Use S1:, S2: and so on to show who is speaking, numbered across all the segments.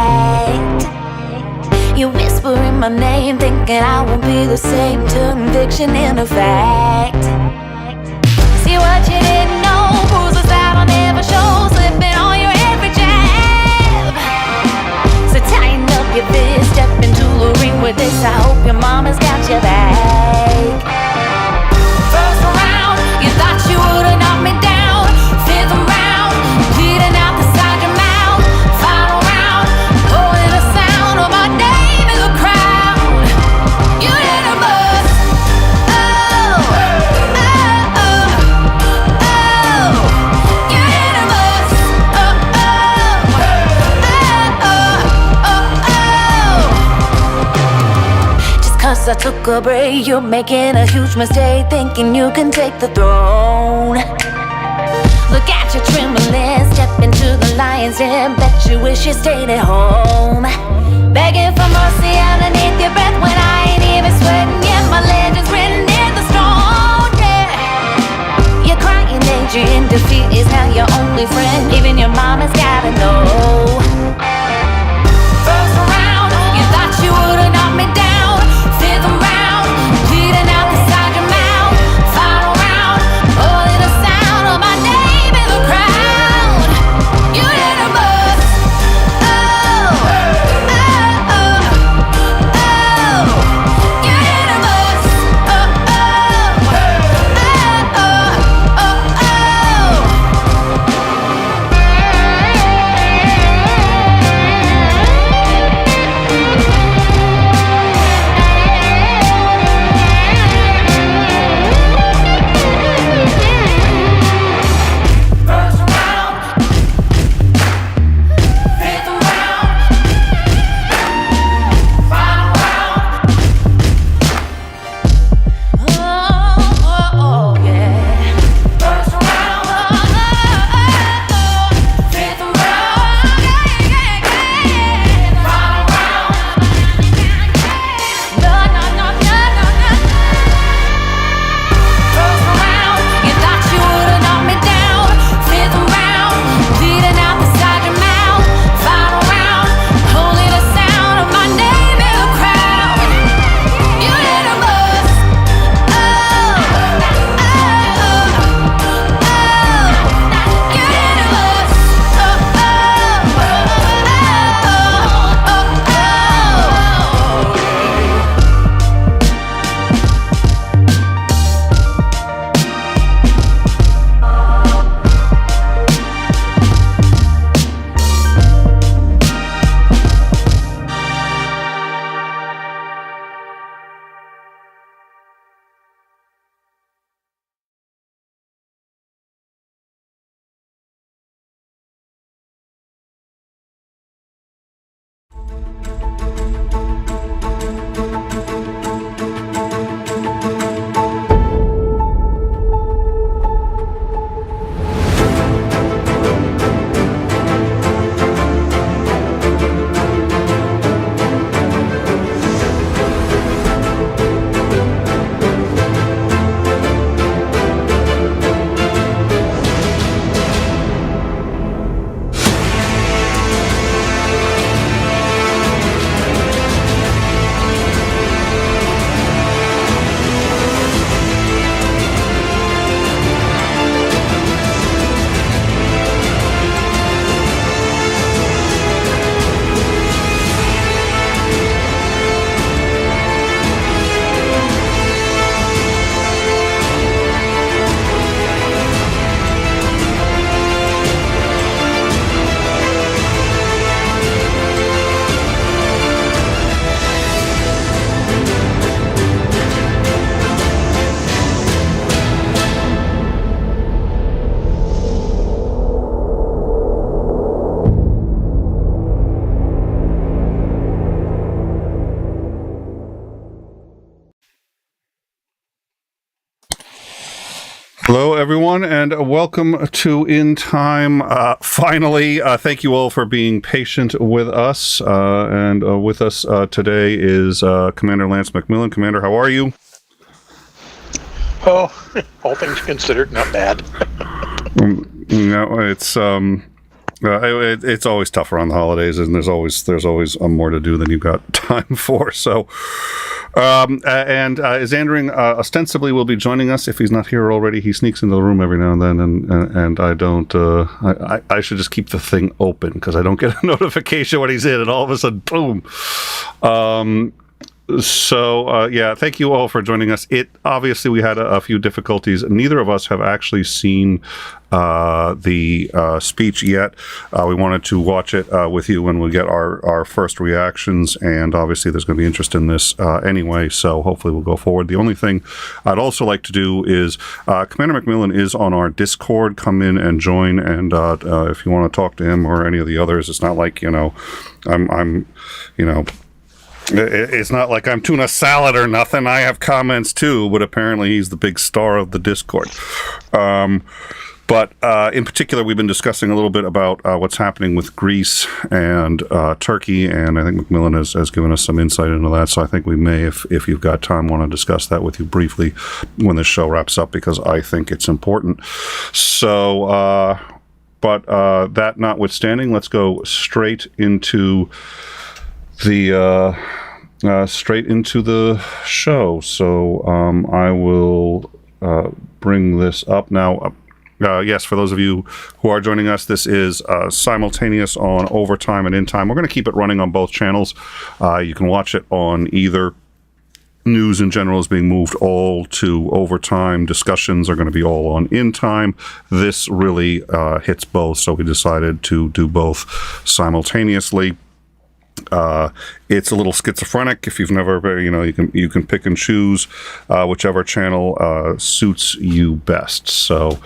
S1: act. You whispering my name, thinking I won't be the same. Turn fiction into fact. See what you didn't know, bruises that I'll never show, slipping on your every jab. So tighten up your fist, step into the ring with this. I hope your mama's got your back. First round, you thought you would've knocked me down. Fifth round, bleeding out the side of your mouth. Final round, holding the sound of my name in the crowd. You didn't bust. Oh, oh, oh, oh. You didn't bust. Oh, oh, oh, oh, oh, oh. Just 'cause I took a break, you're making a huge mistake, thinking you can take the throne. Look at you trembling, step into the lion's den. Bet you wish you stayed at home. Begging for mercy underneath your breath when I ain't even sweating yet. My legend's written in the stone, yeah. You're crying age, in defeat is now your only friend. Even your mama's gotta know. First round, you thought you would've knocked me down. Fifth round, bleeding out the side of your mouth. Final round, holding the sound of my name in the crowd. You didn't bust. Oh, oh, oh, oh. You didn't bust. Oh, oh, oh, oh, oh, First round, fifth round, final round. Oh, oh, oh, yeah. First round, fifth round, final round. No, no, no, no, no, no. First round, you thought you would've knocked me down. Fifth round, bleeding out the side of your mouth. Final round, holding the sound of my name in the crowd. You didn't bust. Oh, oh, oh, oh. You didn't bust. Oh, oh, oh, oh, oh, oh.
S2: Hello, everyone, and welcome to In Time. Finally, thank you all for being patient with us. And with us today is Commander Lance McMillan. Commander, how are you?
S3: Oh, all things considered, not bad.
S2: You know, it's It's always tough around the holidays, and there's always more to do than you've got time for. So, Zandring ostensibly will be joining us if he's not here already. He sneaks into the room every now and then, and I don't. I should just keep the thing open because I don't get a notification when he's in, and all of a sudden, boom. Thank you all for joining us. Obviously we had a few difficulties. Neither of us have actually seen the speech yet. We wanted to watch it with you when we get our first reactions, and obviously there's going to be interest in this anyway, so hopefully we'll go forward. The only thing I'd also like to do is Commander McMillan is on our Discord. Come in and join, and if you want to talk to him or any of the others, it's not like, it's not like I'm tuna salad or nothing. I have comments too, but apparently he's the big star of the Discord. But in particular, we've been discussing a little bit about what's happening with Greece and Turkey, and I think McMillan has given us some insight into that. So I think we may, if you've got time, want to discuss that with you briefly when this show wraps up, because I think it's important. So, that notwithstanding, let's go straight into the show. So I will bring this up now. Yes, for those of you who are joining us, this is simultaneous on Overtime and In Time. We're going to keep it running on both channels. You can watch it on either. News in general is being moved all to Overtime. Discussions are going to be all on In Time. This really hits both, so we decided to do both simultaneously. It's a little schizophrenic. If you've never, you can pick and choose whichever channel suits you best. So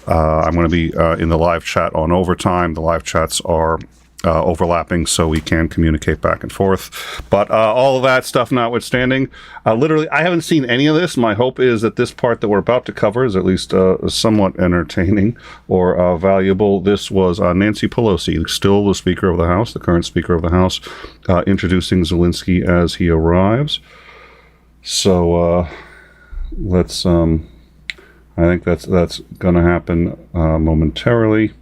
S2: I'm going to be in the live chat on Overtime. The live chats are overlapping, so we can communicate back and forth. But all of that stuff notwithstanding, literally, I haven't seen any of this. My hope is that this part that we're about to cover is at least somewhat entertaining or valuable. This was Nancy Pelosi, still the Speaker of the House, the current Speaker of the House, introducing Zelensky as he arrives. So let's. I think that's going to happen momentarily.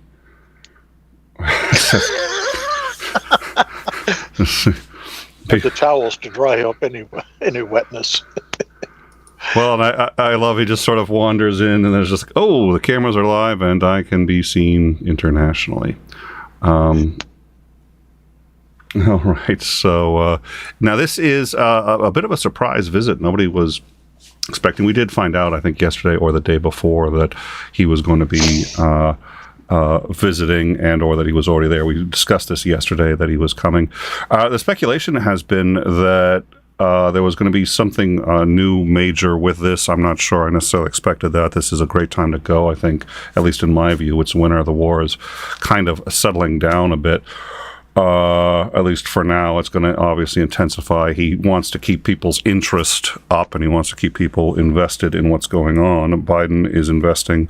S3: The towels to dry up any wetness.
S2: Well, and I love he just sort of wanders in, and there's just the cameras are live, and I can be seen internationally. All right, so now this is a bit of a surprise visit. Nobody was expecting. We did find out, I think, yesterday or the day before that he was going to be visiting, and or that he was already there. We discussed this yesterday, that he was coming. The speculation has been that there was going to be something new, major with this. I'm not sure I necessarily expected that. This is a great time to go. I think, at least in my view, it's winter. The war is kind of settling down a bit. At least for now. It's going to obviously intensify. He wants to keep people's interest up, and he wants to keep people invested in what's going on. Biden is investing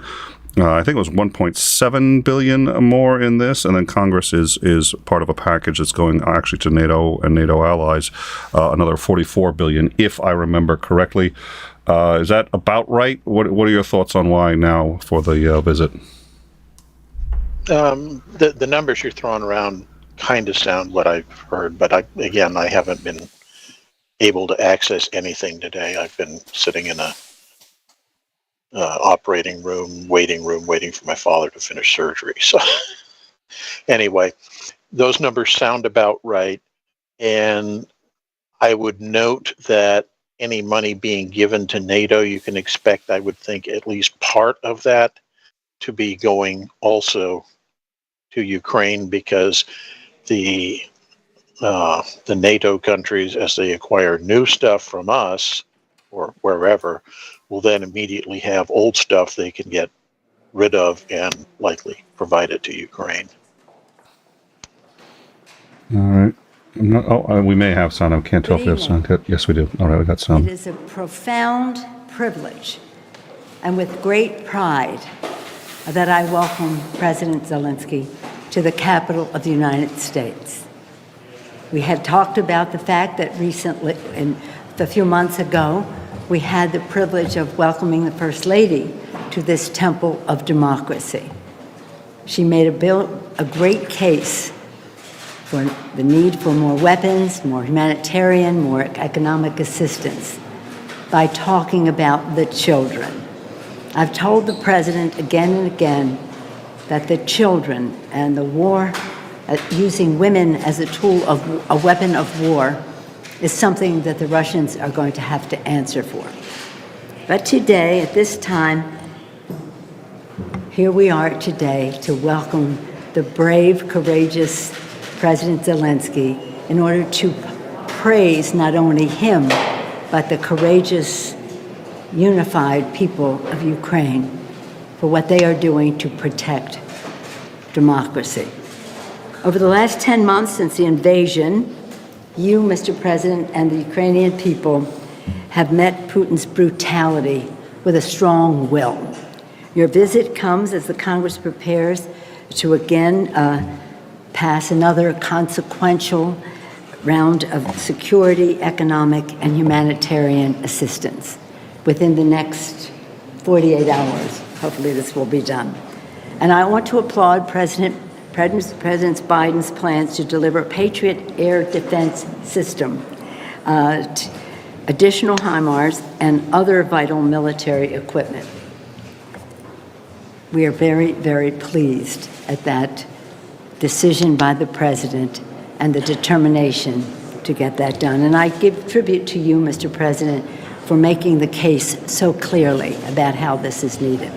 S2: I think it was $1.7 billion more in this, and then Congress is part of a package that's going actually to NATO and NATO allies, another $44 billion, if I remember correctly. Is that about right? What are your thoughts on why now for the visit?
S3: The numbers you're throwing around kind of sound what I've heard, but I haven't been able to access anything today. I've been sitting in a operating room, waiting for my father to finish surgery. So anyway, those numbers sound about right. And I would note that any money being given to NATO, you can expect, I would think, at least part of that to be going also to Ukraine, because the NATO countries, as they acquire new stuff from us or wherever, will then immediately have old stuff they can get rid of and likely provide it to Ukraine.
S2: All right. We may have sound. I can't tell if we have sound. Yes, we do. All right, we got sound.
S4: It is a profound privilege and with great pride that I welcome President Zelensky to the capital of the United States. We had talked about the fact that recently, a few months ago, we had the privilege of welcoming the First Lady to this temple of democracy. She made a a great case for the need for more weapons, more humanitarian, more economic assistance by talking about the children. I've told the president again and again that the children and the war, using women as a tool of a weapon of war, is something that the Russians are going to have to answer for. But today, at this time, here we are today to welcome the brave, courageous President Zelensky in order to praise not only him, but the courageous, unified people of Ukraine for what they are doing to protect democracy. Over the last 10 months since the invasion, you, Mr. President, and the Ukrainian people have met Putin's brutality with a strong will. Your visit comes as the Congress prepares to again pass another consequential round of security, economic, and humanitarian assistance. Within the next 48 hours, hopefully this will be done. And I want to applaud President Biden's plans to deliver a Patriot air defense system, additional HIMARS, and other vital military equipment. We are very, very pleased at that decision by the president and the determination to get that done. And I give tribute to you, Mr. President, for making the case so clearly about how this is needed.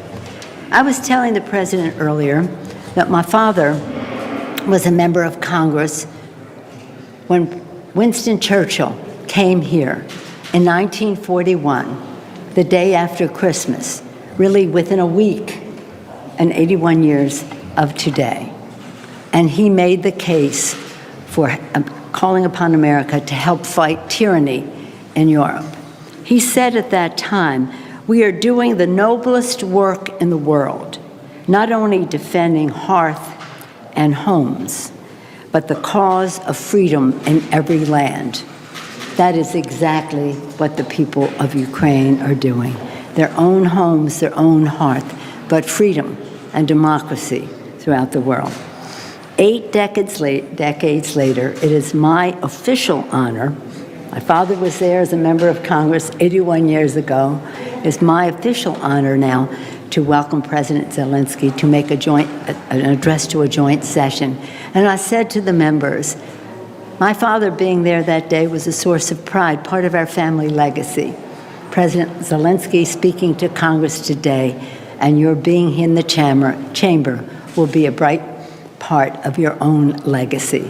S4: I was telling the president earlier that my father was a member of Congress when Winston Churchill came here in 1941, the day after Christmas, really within a week and 81 years of today. And he made the case for calling upon America to help fight tyranny in Europe. He said at that time, "We are doing the noblest work in the world, not only defending hearth and homes, but the cause of freedom in every land." That is exactly what the people of Ukraine are doing. Their own homes, their own hearth, but freedom and democracy throughout the world. 8 decades later, it is my official honor, my father was there as a member of Congress 81 years ago, it's my official honor now to welcome President Zelensky to make an address to a joint session. And I said to the members, my father being there that day was a source of pride, part of our family legacy. President Zelensky speaking to Congress today, and your being in the chamber will be a bright part of your own legacy.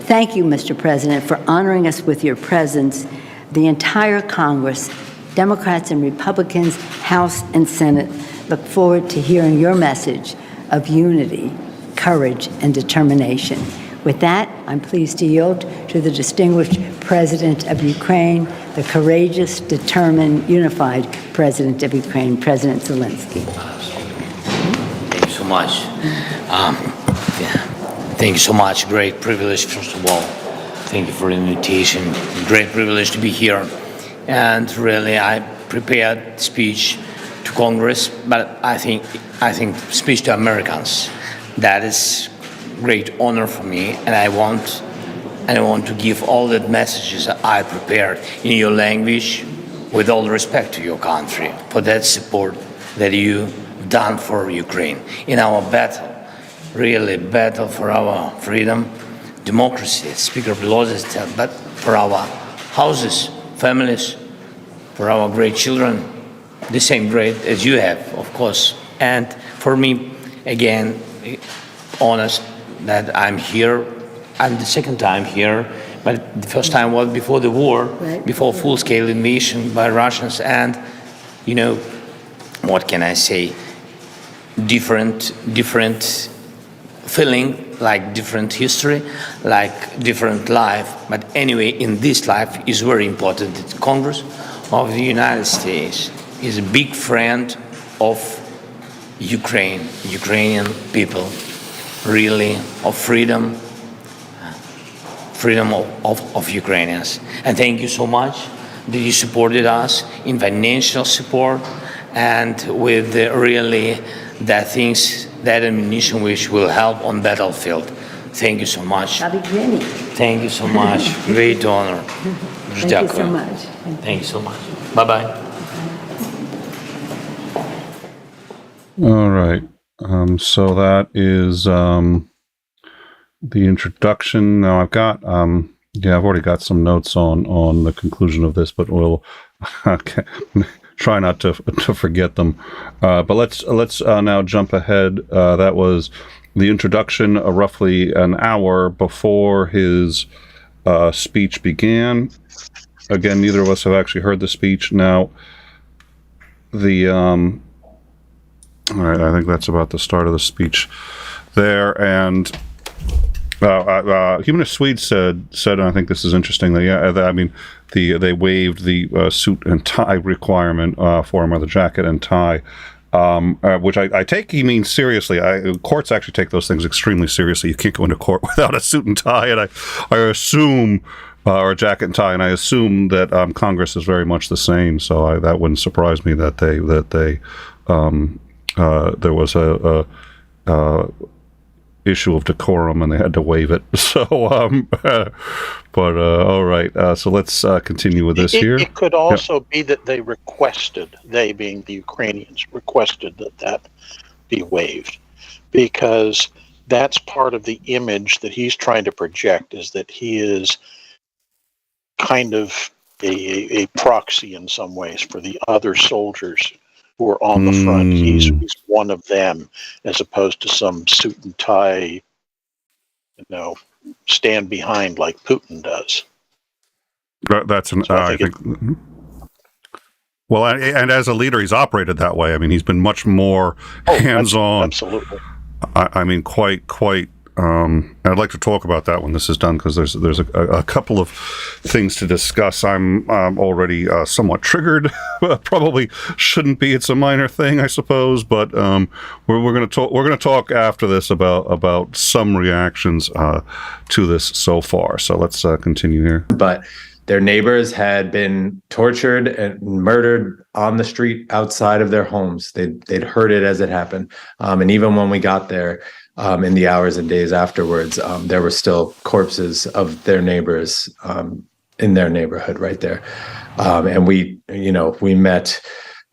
S4: Thank you, Mr. President, for honoring us with your presence. The entire Congress, Democrats and Republicans, House and Senate, look forward to hearing your message of unity, courage, and determination. With that, I'm pleased to yield to the distinguished President of Ukraine, the courageous, determined, unified President of Ukraine, President Zelensky.
S5: Thank you so much. Thank you so much. Great privilege, first of all. Thank you for the invitation. Great privilege to be here. And really, I prepared speech to Congress, but I think speech to Americans. That is great honor for me, and I want to give all the messages that I prepared in your language, with all respect to your country, for that support that you've done for Ukraine in our battle. Really battle for our freedom, democracy, Speaker Pelosi said, but for our houses, families, for our great children, the same great as you have, of course. And for me, again, honest that I'm here. I'm the second time here, but the first time was before the war, right, before full-scale invasion by Russians. And, you know, what can I say? Different feeling, like different history, like different life. But anyway, in this life is very important that Congress of the United States is a big friend of Ukrainian people, really, of freedom of Ukrainians. And thank you so much that you supported us in financial support and with really that things, that ammunition which will help on battlefield. Thank you so much. Thank you so much. Great honor.
S4: Thank you so much.
S5: Thank you so much. Bye-bye.
S2: All right. So that is the introduction. Now I've got I've already got some notes on the conclusion of this, but we'll try not to forget them. But let's now jump ahead. That was the introduction, roughly an hour before his speech began. Again, neither of us have actually heard the speech. Now, all right, I think that's about the start of the speech there. And 𝐓𝐢𝐬𝐚𝐬 said, and I think this is interesting, that they waived the suit and tie requirement for him, or the jacket and tie, which I take he means seriously. Courts actually take those things extremely seriously. You can't go into court without a suit and tie, and I assume, or a jacket and tie, and I assume that Congress is very much the same. So that wouldn't surprise me that there was a issue of decorum and they had to waive it. So, all right. So let's continue with this here.
S3: It could also be that they being the Ukrainians, requested that be waived, because that's part of the image that he's trying to project, is that he is kind of a proxy in some ways for the other soldiers who are on the front. He's one of them, as opposed to some suit and tie, stand behind like Putin does.
S2: That's an. So I think. Well, and as a leader, he's operated that way. I mean, he's been much more hands-on.
S3: Absolutely.
S2: I mean, quite. I'd like to talk about that when this is done, because there's a couple of things to discuss. I'm already somewhat triggered. Probably shouldn't be. It's a minor thing, I suppose, but we're going to talk after this about some reactions to this so far. So let's continue here.
S6: But their neighbors had been tortured and murdered on the street outside of their homes. They'd heard it as it happened, and even when we got there, in the hours and days afterwards, there were still corpses of their neighbors in their neighborhood right there. And we met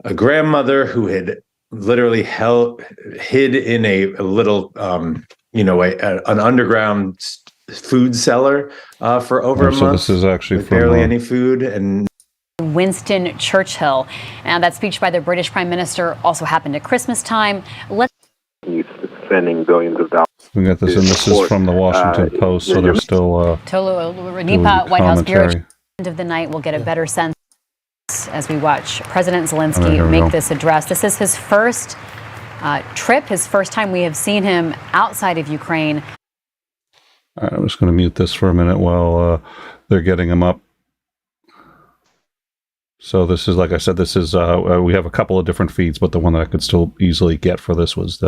S6: a grandmother who had literally hid in a little, an underground food cellar for over a month.
S2: So this is actually
S6: with barely any food. And
S7: Winston Churchill. And that speech by the British Prime Minister also happened at Christmas time.
S8: He's spending billions of dollars.
S2: We got this, and this is from the Washington Post, so there's still
S7: Tolu Ranipa, White House Bureau Chief. End of the night, we'll get a better sense as we watch President Zelensky make this address. This is his first trip, his first time we have seen him outside of Ukraine.
S2: I'm just going to mute this for a minute while they're getting him up. So this is, like I said, this is we have a couple of different feeds, but the one that I could still easily get for this was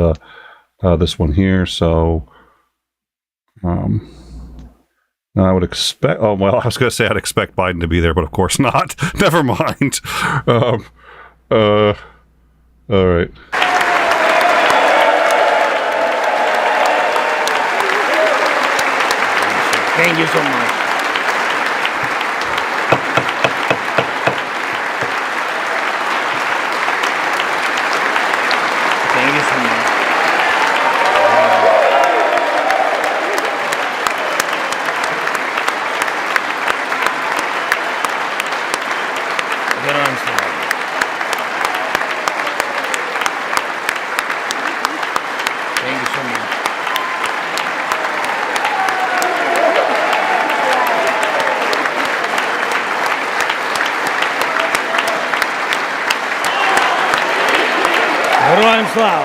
S2: this one here. So I would expect. Oh well, I was going to say I'd expect Biden to be there, but of course not. Never mind. All right.
S5: Thank you so much. Thank you so much. Good answer. Thank you so much. Героям слава!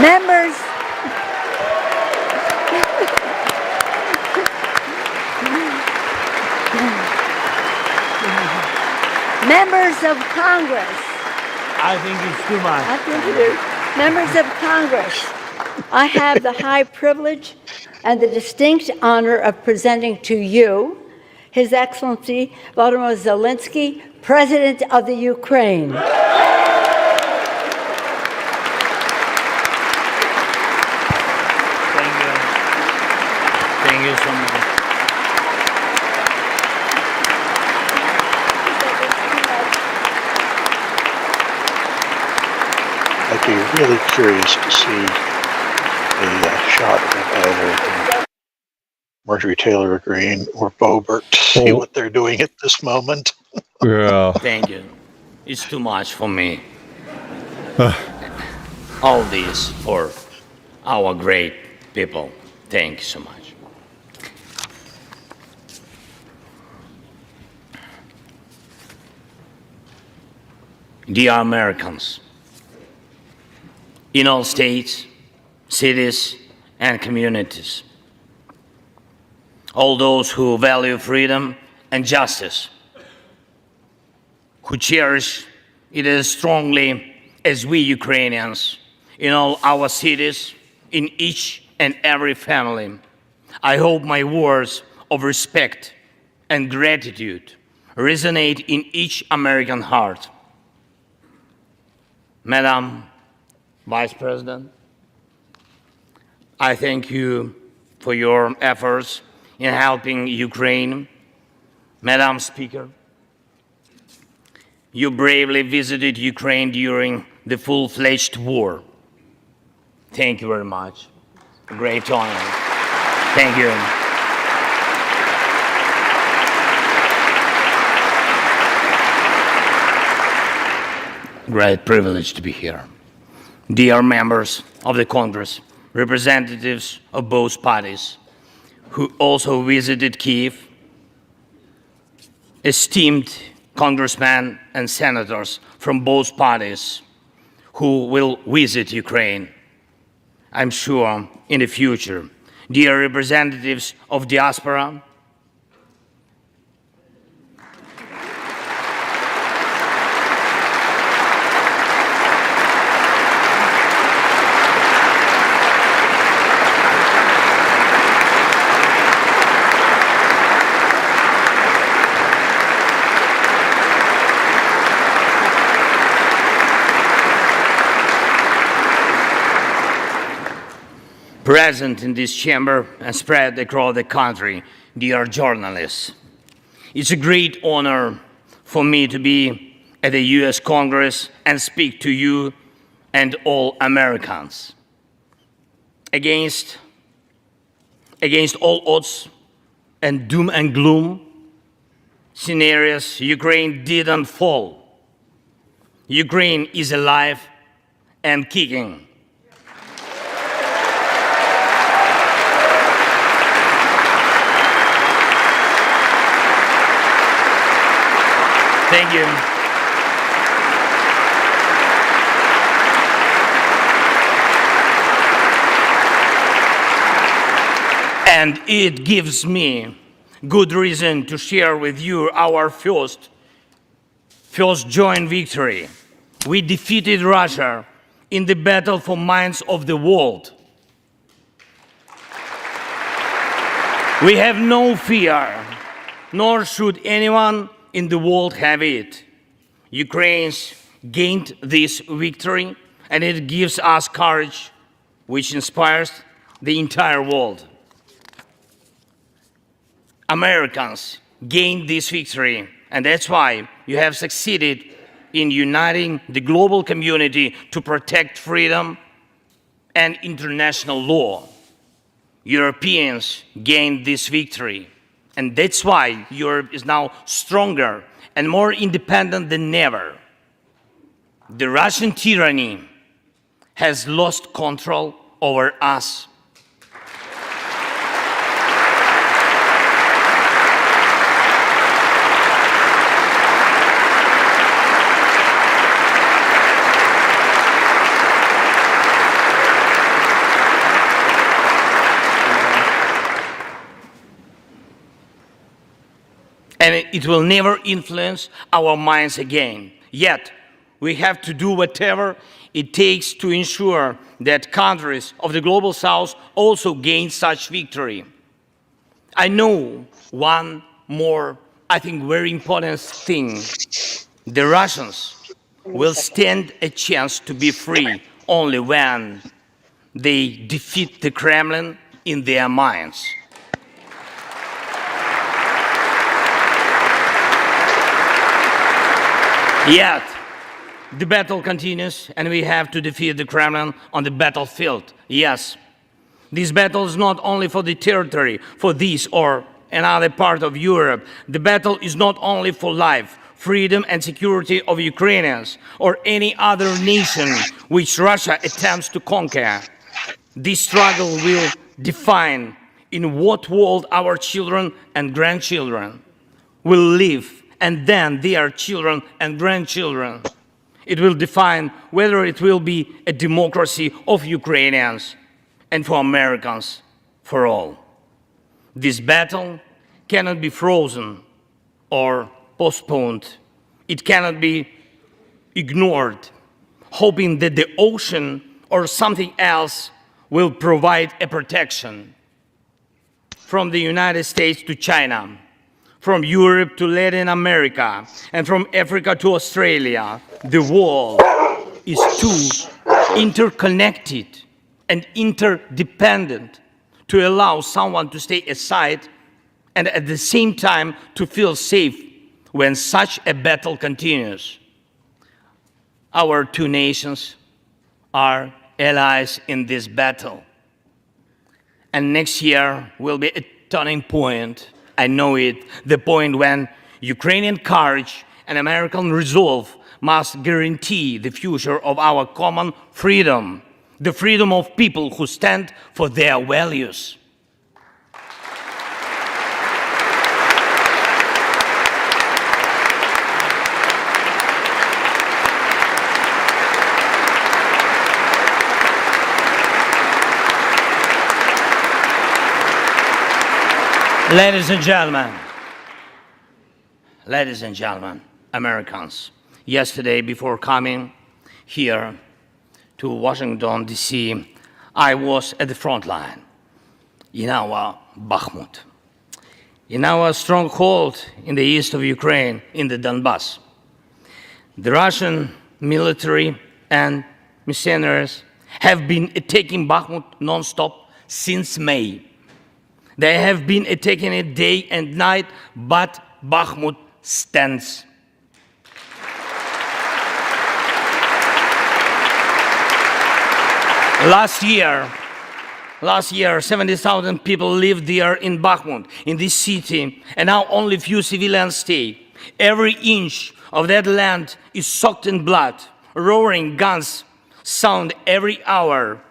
S4: Members, Members of Congress.
S5: I think it's too much.
S4: I think it is. Members of Congress, I have the high privilege and the distinct honor of presenting to you His Excellency Vladimir Zelenski, President of the Ukraine.
S5: Thank you. Thank you so much.
S3: I'd be really curious to see a shot of either Marjorie Taylor Greene or Boebert to see what they're doing at this moment.
S2: Yeah.
S5: Thank you. It's too much for me. All this for our great people. Thank you so much. Dear Americans, in all states, cities, and communities, all those who value freedom and justice, who cherish it as strongly as we Ukrainians, in all our cities, in each and every family, I hope my words of respect and gratitude resonate in each American heart. Madam Vice President, I thank you for your efforts in helping Ukraine. Madam Speaker, you bravely visited Ukraine during the full-fledged war. Thank you very much. Great honor. Thank you. Great privilege to be here. Dear members of the Congress, representatives of both parties who also visited Kyiv, esteemed congressmen and senators from both parties who will visit Ukraine, I'm sure, in the future. Dear representatives of diaspora, present in this chamber and spread across the country, dear journalists. It's a great honor for me to be at the US Congress and speak to you and all Americans. Against all odds and doom and gloom scenarios, Ukraine didn't fall. Ukraine is alive and kicking. Thank you. And it gives me good reason to share with you our first joint victory. We defeated Russia in the battle for minds of the world. We have no fear, nor should anyone in the world have it. Ukraine's gained this victory, and it gives us courage, which inspires the entire world. Americans gained this victory, and that's why you have succeeded in uniting the global community to protect freedom and international law. Europeans gained this victory, and that's why Europe is now stronger and more independent than ever. The Russian tyranny has lost control over us. And it will never influence our minds again. Yet, we have to do whatever it takes to ensure that countries of the Global South also gain such victory. I know one more, I think, very important thing. The Russians will stand a chance to be free only when they defeat the Kremlin in their minds. Yet, the battle continues, and we have to defeat the Kremlin on the battlefield. Yes, this battle is not only for the territory, for this or another part of Europe. The battle is not only for life, freedom and security of Ukrainians or any other nation which Russia attempts to conquer. This struggle will define in what world our children and grandchildren will live, and then their children and grandchildren. It will define whether it will be a democracy of Ukrainians and for Americans for all. This battle cannot be frozen or postponed. It cannot be ignored, hoping that the ocean or something else will provide a protection. From the United States to China, from Europe to Latin America, and from Africa to Australia, the world is too interconnected and interdependent to allow someone to stay aside and at the same time to feel safe when such a battle continues. Our two nations are allies in this battle. And next year will be a turning point. I know it, the point when Ukrainian courage and American resolve must guarantee the future of our common freedom, the freedom of people who stand for their values. Ladies and gentlemen, Americans, yesterday before coming here to Washington, D.C., I was at the front line in our Bakhmut, in our stronghold in the east of Ukraine, in the Donbass. The Russian military and mercenaries have been attacking Bakhmut non-stop since May. They have been attacking it day and night, but Bakhmut stands. Last year, 70,000 people lived there in Bakhmut, in this city, and now only few civilians stay. Every inch of that land is soaked in blood. Roaring guns sound every hour.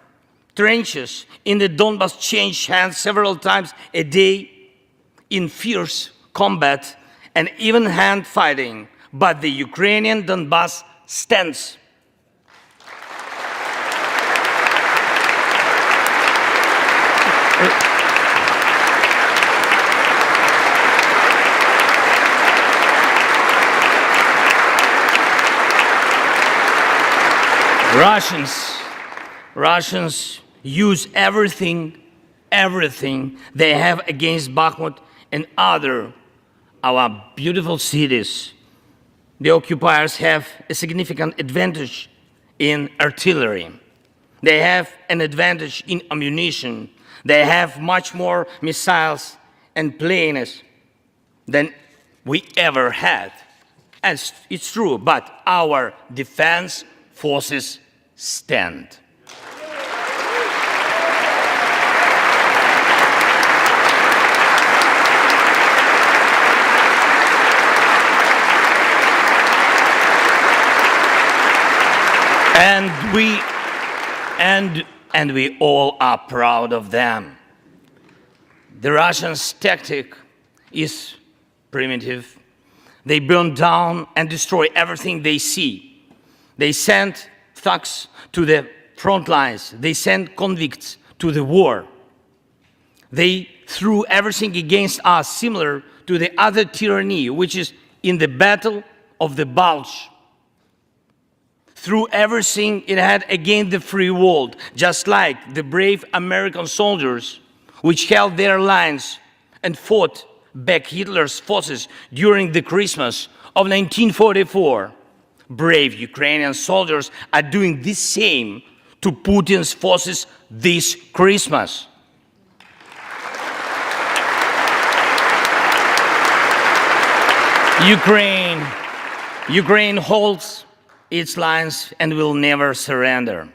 S5: Trenches in the Donbass change hands several times a day in fierce combat and even hand fighting, but the Ukrainian Donbass stands. Russians use everything they have against Bakhmut and our beautiful cities. The occupiers have a significant advantage in artillery. They have an advantage in ammunition. They have much more missiles and planes than we ever had. And it's true, but our defense forces stand. And we all are proud of them. The Russians' tactic is primitive. They burn down and destroy everything they see. They send thugs to the front lines. They send convicts to the war. They threw everything against us similar to the other tyranny, which is in the battle of the Bulge. Through everything it had against the free world, just like the brave American soldiers which held their lines and fought back Hitler's forces during the Christmas of 1944. Brave Ukrainian soldiers are doing the same to Putin's forces this Christmas. Ukraine holds its lines and will never surrender.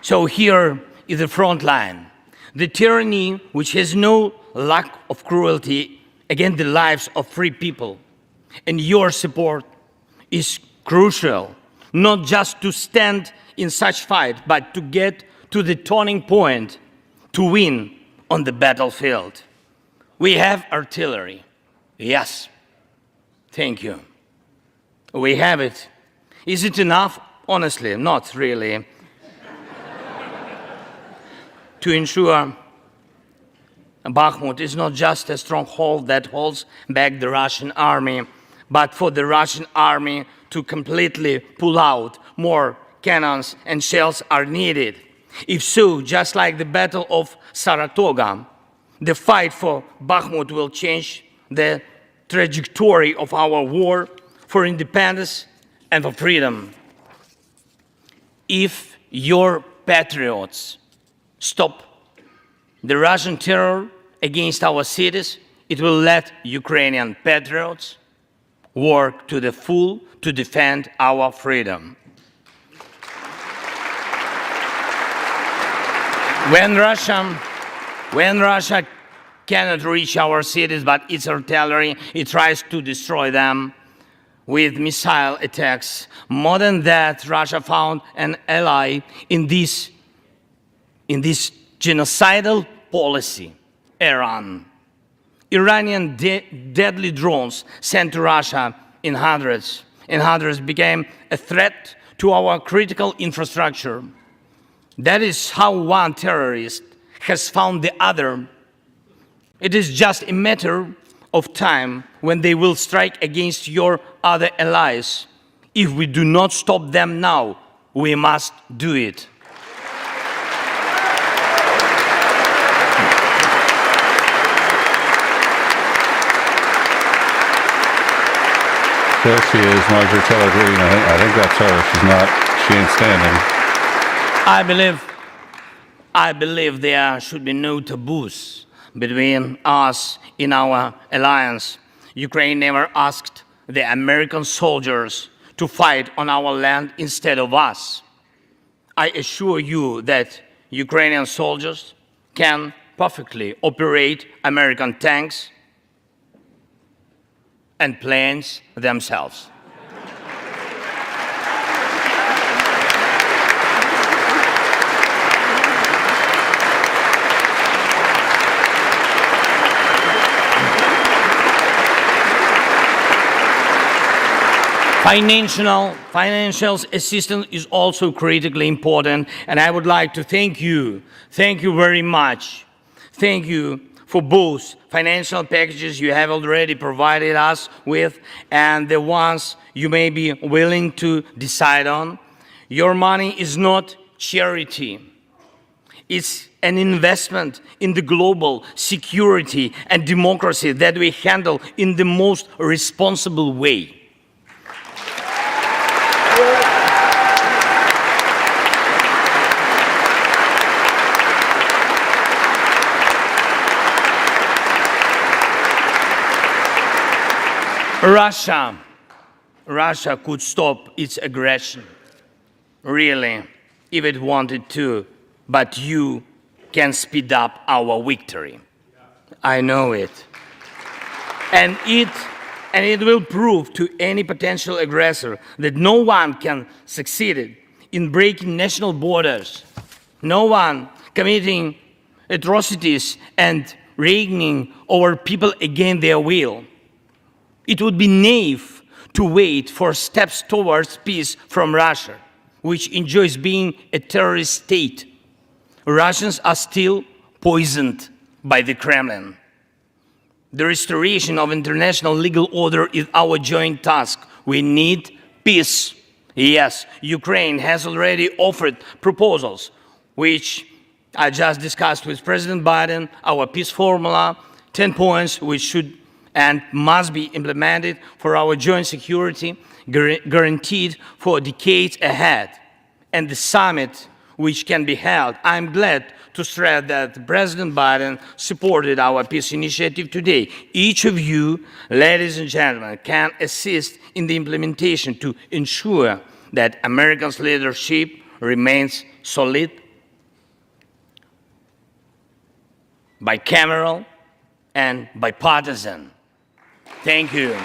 S5: So here is the front line. The tyranny which has no lack of cruelty against the lives of free people. And your support is crucial, not just to stand in such fight, but to get to the turning point to win on the battlefield. We have artillery. Yes. Thank you. We have it. Is it enough? Honestly, not really. To ensure Bakhmut is not just a stronghold that holds back the Russian army, but for the Russian army to completely pull out, more cannons and shells are needed. If so, just like the Battle of Saratoga, the fight for Bakhmut will change the trajectory of our war for independence and for freedom. If your patriots stop the Russian terror against our cities, it will let Ukrainian patriots work to the full to defend our freedom. When Russia cannot reach our cities, but its artillery, it tries to destroy them with missile attacks. More than that, Russia found an ally in this genocidal policy, Iran. Iranian deadly drones sent to Russia in hundreds became a threat to our critical infrastructure. That is how one terrorist has found the other. It is just a matter of time when they will strike against your other allies. If we do not stop them now, we must do it.
S2: There she is, Marjorie Taylor Greene. I think that's her. She ain't standing.
S5: I believe there should be no taboos between us in our alliance. Ukraine never asked the American soldiers to fight on our land instead of us. I assure you that Ukrainian soldiers can perfectly operate American tanks and planes themselves. Financial assistance is also critically important, and I would like to thank you very much. Thank you for both financial packages you have already provided us with and the ones you may be willing to decide on. Your money is not charity. It's an investment in the global security and democracy that we handle in the most responsible way. Russia could stop its aggression, really, if it wanted to, but you can speed up our victory. I know it. And it will prove to any potential aggressor that no one can succeed in breaking national borders. No one committing atrocities and reigning over people against their will. It would be naive to wait for steps towards peace from Russia, which enjoys being a terrorist state. Russians are still poisoned by the Kremlin. The restoration of international legal order is our joint task. We need peace. Yes, Ukraine has already offered proposals, which I just discussed with President Biden, our peace formula, 10 points which should and must be implemented for our joint security, guaranteed for decades ahead, and the summit which can be held. I'm glad to stress that President Biden supported our peace initiative today. Each of you, ladies and gentlemen, can assist in the implementation to ensure that America's leadership remains solid, bicameral, and bipartisan. Thank you.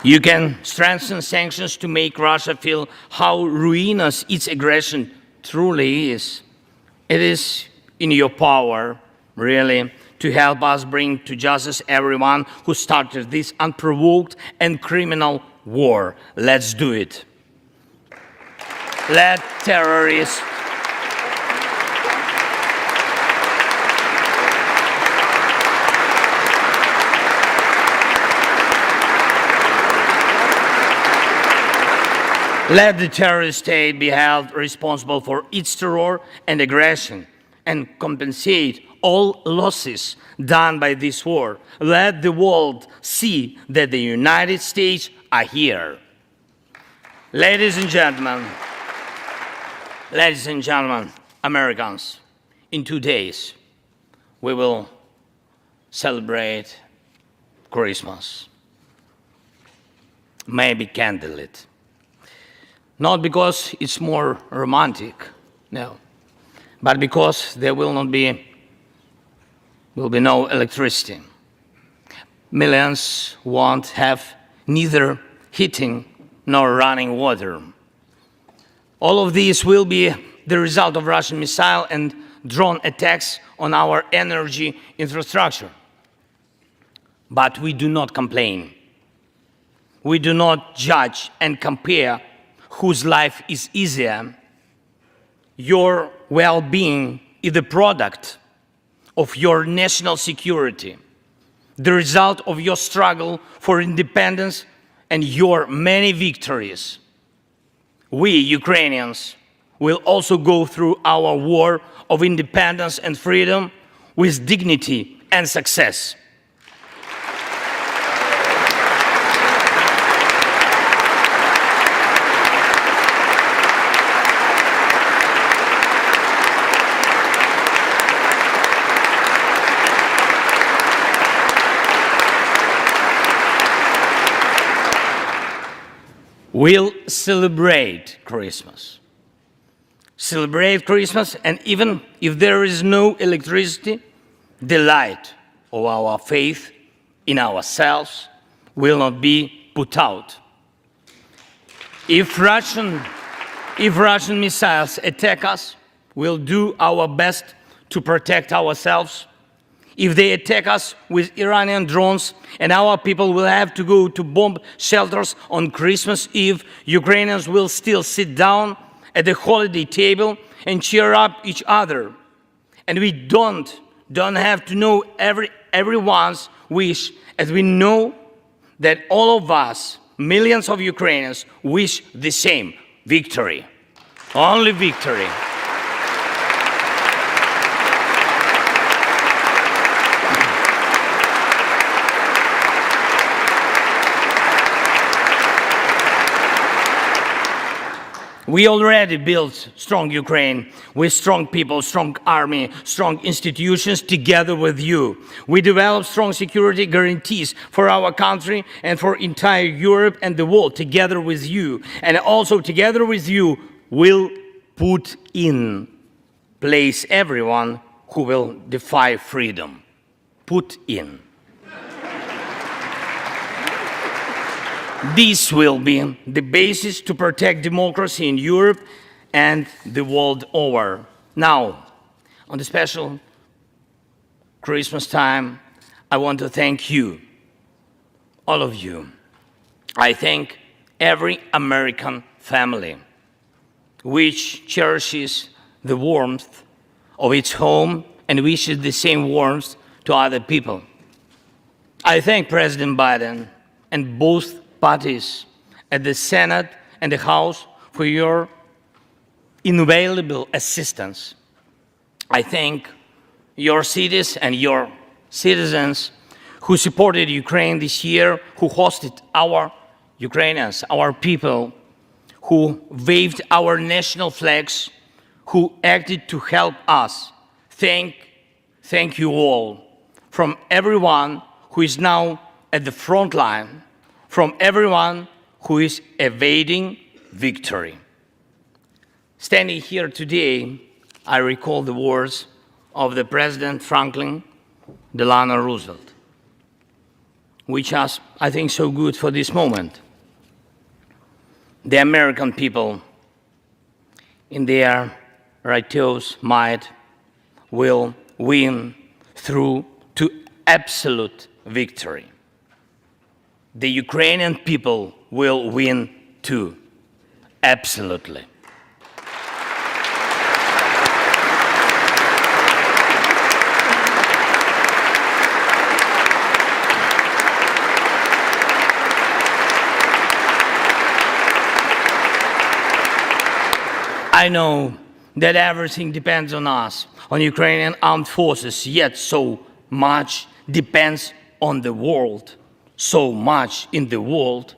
S5: You can strengthen sanctions to make Russia feel how ruinous its aggression truly is. It is in your power, really, to help us bring to justice everyone who started this unprovoked and criminal war. Let's do it. Let terrorists let the terrorist state be held responsible for its terror and aggression and compensate all losses done by this war. Let the world see that the United States are here. Ladies and gentlemen, Americans, in 2 days, we will celebrate Christmas, maybe candlelit. Not because it's more romantic, no, but because there will be no electricity. Millions won't have neither heating nor running water. All of these will be the result of Russian missile and drone attacks on our energy infrastructure. But we do not complain. We do not judge and compare whose life is easier. Your well-being is the product of your national security, the result of your struggle for independence and your many victories. We, Ukrainians, will also go through our war of independence and freedom with dignity and success. We'll celebrate Christmas. Celebrate Christmas, and even if there is no electricity, the light of our faith in ourselves will not be put out. If Russian missiles attack us, we'll do our best to protect ourselves. If they attack us with Iranian drones and our people will have to go to bomb shelters on Christmas Eve, Ukrainians will still sit down at the holiday table and cheer up each other. And we don't have to know everyone's wish, as we know that all of us, millions of Ukrainians, wish the same: victory. Only victory. We already built strong Ukraine with strong people, strong army, strong institutions together with you. We developed strong security guarantees for our country and for entire Europe and the world together with you. And also together with you, we'll put in place everyone who will defy freedom. Putin. This will be the basis to protect democracy in Europe and the world over. Now, on the special Christmas time, I want to thank you, all of you. I thank every American family which cherishes the warmth of its home and wishes the same warmth to other people. I thank President Biden and both parties at the Senate and the House for your invaluable assistance. I thank your cities and your citizens who supported Ukraine this year, who hosted our Ukrainians, our people, who waved our national flags, who acted to help us. Thank you all, from everyone who is now at the front line, from everyone who is evading victory. Standing here today, I recall the words of the President Franklin Delano Roosevelt, which are, I think, so good for this moment. The American people, in their righteous might, will win through to absolute victory. The Ukrainian people will win too, absolutely. I know that everything depends on us, on Ukrainian armed forces, yet so much depends on the world. So much in the world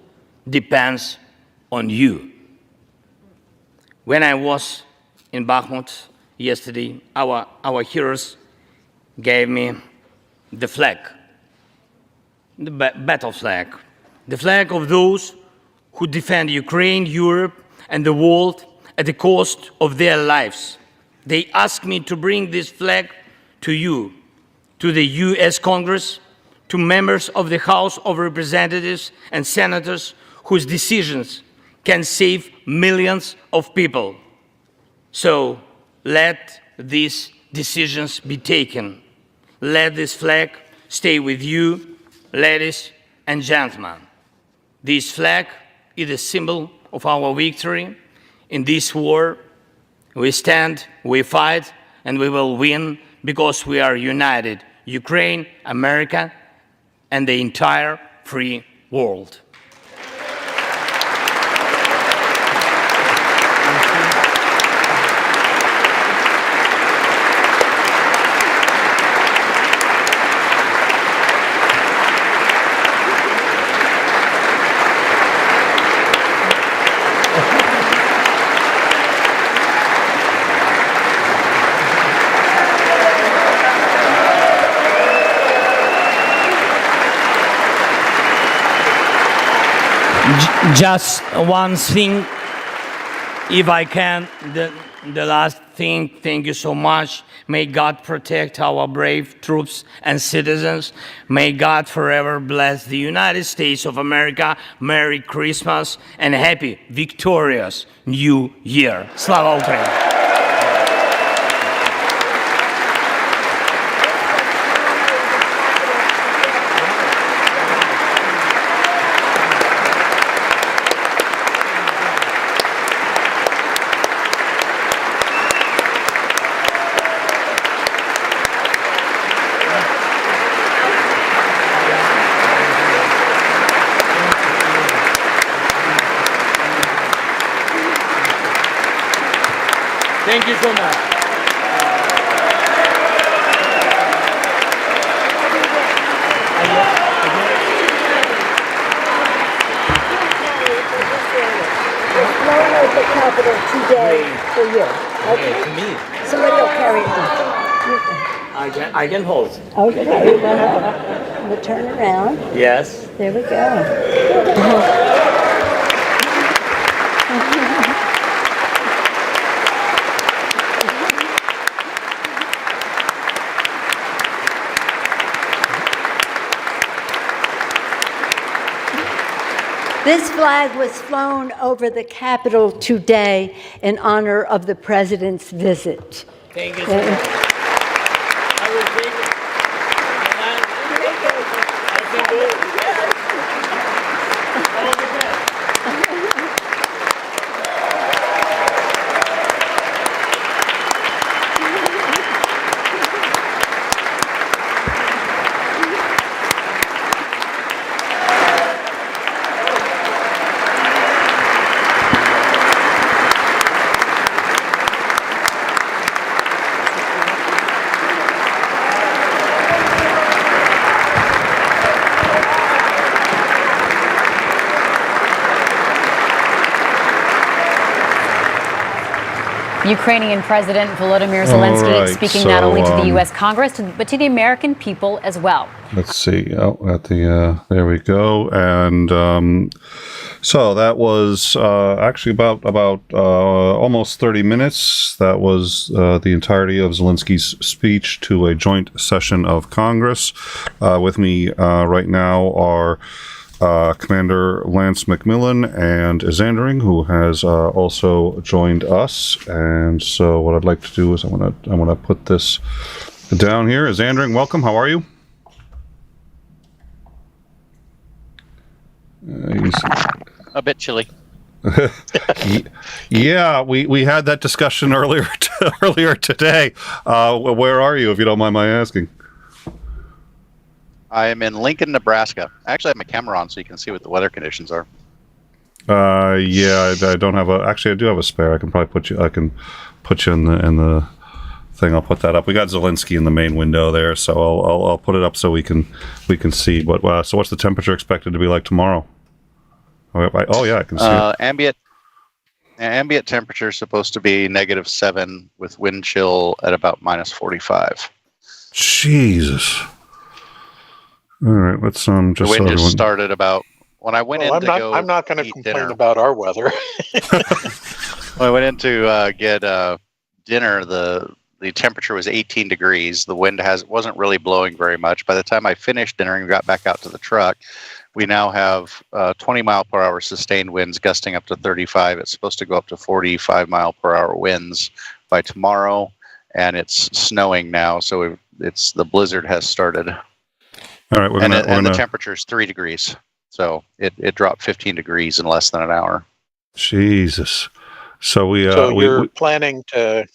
S5: depends on you. When I was in Bakhmut yesterday, our heroes gave me the flag, the battle flag, the flag of those who defend Ukraine, Europe, and the world at the cost of their lives. They asked me to bring this flag to you, to the US Congress, to members of the House of Representatives and senators whose decisions can save millions of people. So let these decisions be taken. Let this flag stay with you, ladies and gentlemen. This flag is a symbol of our victory. In this war, we stand, we fight, and we will win because we are united, Ukraine, America, and the entire free world. Just one thing, if I can, the last thing, thank you so much. May God protect our brave troops and citizens. May God forever bless the United States of America. Merry Christmas and happy, victorious New Year. Slava Ukraini! Thank you so much.
S9: The capital today for you. Okay.
S5: To me.
S9: Somebody will carry it.
S5: I can hold.
S9: Okay, there you go. We'll turn around.
S5: Yes.
S9: There we go.
S4: This flag was flown over the Capitol today in honor of the President's visit.
S5: Thank you so much. I will take it. I think all the best.
S7: Ukrainian President Volodymyr Zelenski
S2: right,
S7: speaking not only to the
S2: so,
S7: U.S. Congress, but to the American people as well.
S2: Let's see. Oh, at the there we go. And so that was actually about almost 30 minutes. That was the entirety of Zelensky's speech to a joint session of Congress. With me right now are Commander Lance McMillan and 𝐒𝐤𝐬𝐚𝐬, who has also joined us. And so what I'd like to do is I want to put this down here. 𝐒𝐤𝐬𝐚𝐬, welcome. How are you?
S10: A bit chilly.
S2: Yeah, we had that discussion earlier today. Where are you, if you don't mind my asking?
S10: I am in Lincoln, Nebraska. I actually have my camera on so you can see what the weather conditions are.
S2: Yeah, I don't have a. Actually, I do have a spare. I can probably put you. I can put you in the thing. I'll put that up. We got Zelensky in the main window there, so I'll put it up so we can see. But so what's the temperature expected to be like tomorrow? Oh yeah, I can see it.
S10: Ambient temperature is supposed to be -7 with wind chill at about -45.
S2: Jesus. All right, let's just.
S10: The wind just started about when I went in.
S3: I'm not going to complain about our weather.
S10: When I went in to get dinner, the temperature was 18 degrees. The wind wasn't really blowing very much. By the time I finished dinner and got back out to the truck, we now have 20-mile-per-hour sustained winds gusting up to 35. It's supposed to go up to 45-mile-per-hour winds by tomorrow, and it's snowing now, so the blizzard has started.
S2: All right,
S10: the temperature is 3 degrees, so it dropped 15 degrees in less than an hour.
S2: Jesus. So
S3: you're planning to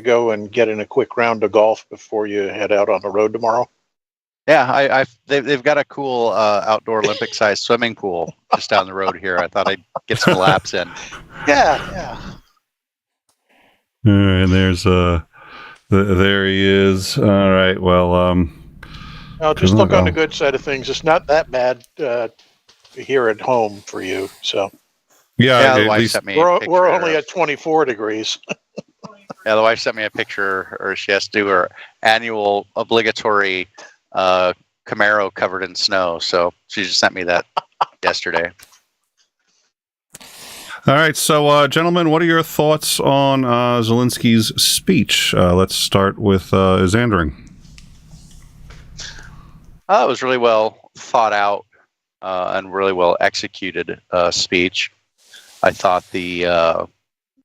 S3: go and get in a quick round of golf before you head out on the road tomorrow?
S10: Yeah, they've got a cool outdoor Olympic-sized swimming pool just down the road here. I thought I'd get some laps in.
S3: Yeah.
S2: And there's there he is. All right. Well,
S3: Now, just look on the good side of things. It's not that bad here at home for you. So
S2: yeah,
S10: the wife sent me
S3: we're only at 24 degrees.
S10: Yeah, the wife sent me a picture, or she has to do her annual obligatory Camaro covered in snow. So she just sent me that yesterday.
S2: All right, so gentlemen, what are your thoughts on Zelensky's speech? Let's start with 𝐒𝐤𝐬𝐚𝐬.
S10: It was really well thought out and really well executed speech. I thought the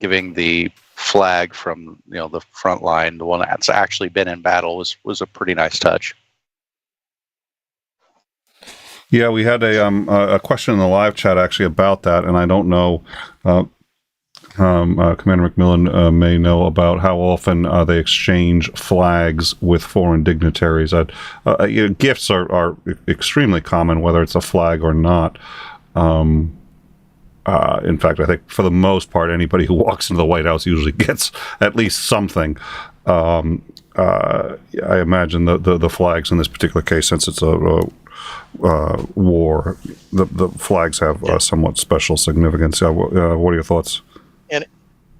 S10: giving the flag from the front line, the one that's actually been in battle, was a pretty nice touch.
S2: Yeah, we had a question in the live chat actually about that, and I don't know. Commander McMillan may know about how often they exchange flags with foreign dignitaries. Gifts are extremely common, whether it's a flag or not. In fact, I think for the most part, anybody who walks into the White House usually gets at least something. I imagine the flags in this particular case, since it's a war, the flags have somewhat special significance. What are your thoughts?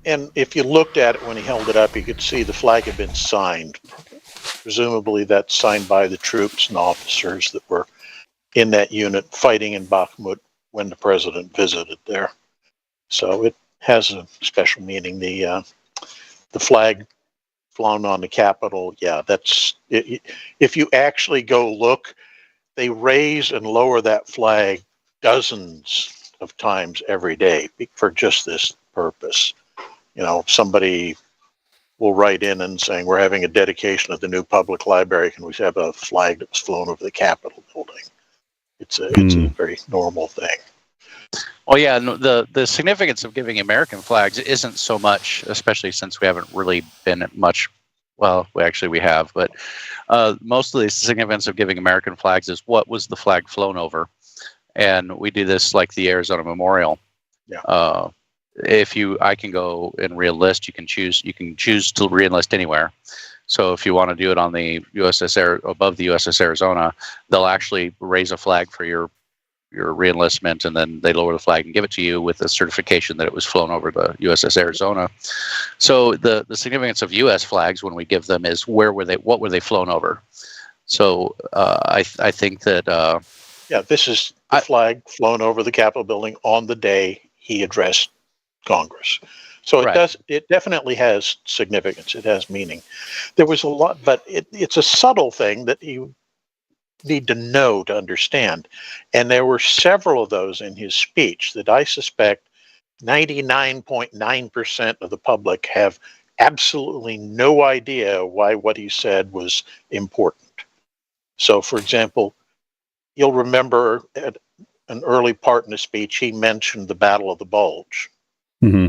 S3: And if you looked at it when he held it up, you could see the flag had been signed. Presumably that's signed by the troops and officers that were in that unit fighting in Bakhmut when the president visited there. So it has a special meaning. The flag flown on the Capitol, yeah, that's it. If you actually go look, they raise and lower that flag dozens of times every day for just this purpose. Somebody will write in and saying, we're having a dedication of the new public library. Can we have a flag that was flown over the Capitol building? It's a very normal thing.
S10: Well, yeah, the significance of giving American flags isn't so much, especially since we haven't really been much. Well, we have, but most of the significance of giving American flags is what was the flag flown over, and we do this like the Arizona Memorial.
S3: Yeah.
S10: I can go and re-enlist. You can choose to re-enlist anywhere. So if you want to do it on the USS above the USS Arizona, they'll actually raise a flag for your re-enlistment, and then they lower the flag and give it to you with a certification that it was flown over the USS Arizona. So the significance of U.S. flags when we give them is what were they flown over? So I think that
S3: this is the flag flown over the Capitol building on the day he addressed Congress. So it definitely has significance. It has meaning. There was a lot, but it's a subtle thing that you need to know to understand. And there were several of those in his speech that I suspect 99.9% of the public have absolutely no idea why what he said was important. So, for example, you'll remember at an early part in the speech, he mentioned the Battle of the Bulge.
S2: Mm-hmm.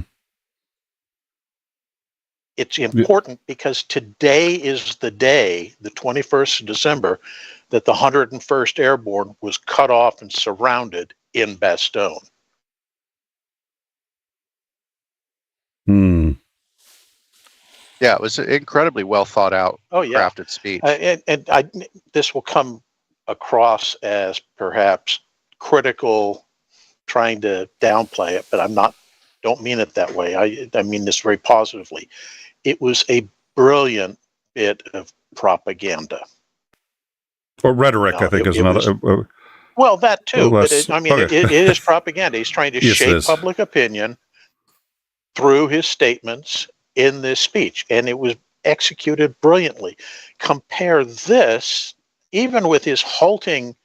S3: It's important because today is the day, the 21st of December, that the 101st Airborne was cut off and surrounded in Bastogne.
S10: Yeah, it was an incredibly well thought out, crafted speech.
S3: This will come across as perhaps critical, trying to downplay it, but don't mean it that way. I mean this very positively. It was a brilliant bit of propaganda.
S2: Or rhetoric, I think, is another.
S3: Well, that too.
S2: Well,
S3: but it is propaganda. He's trying to shape public opinion through his statements in this speech, and it was executed brilliantly. Compare this, even with his halting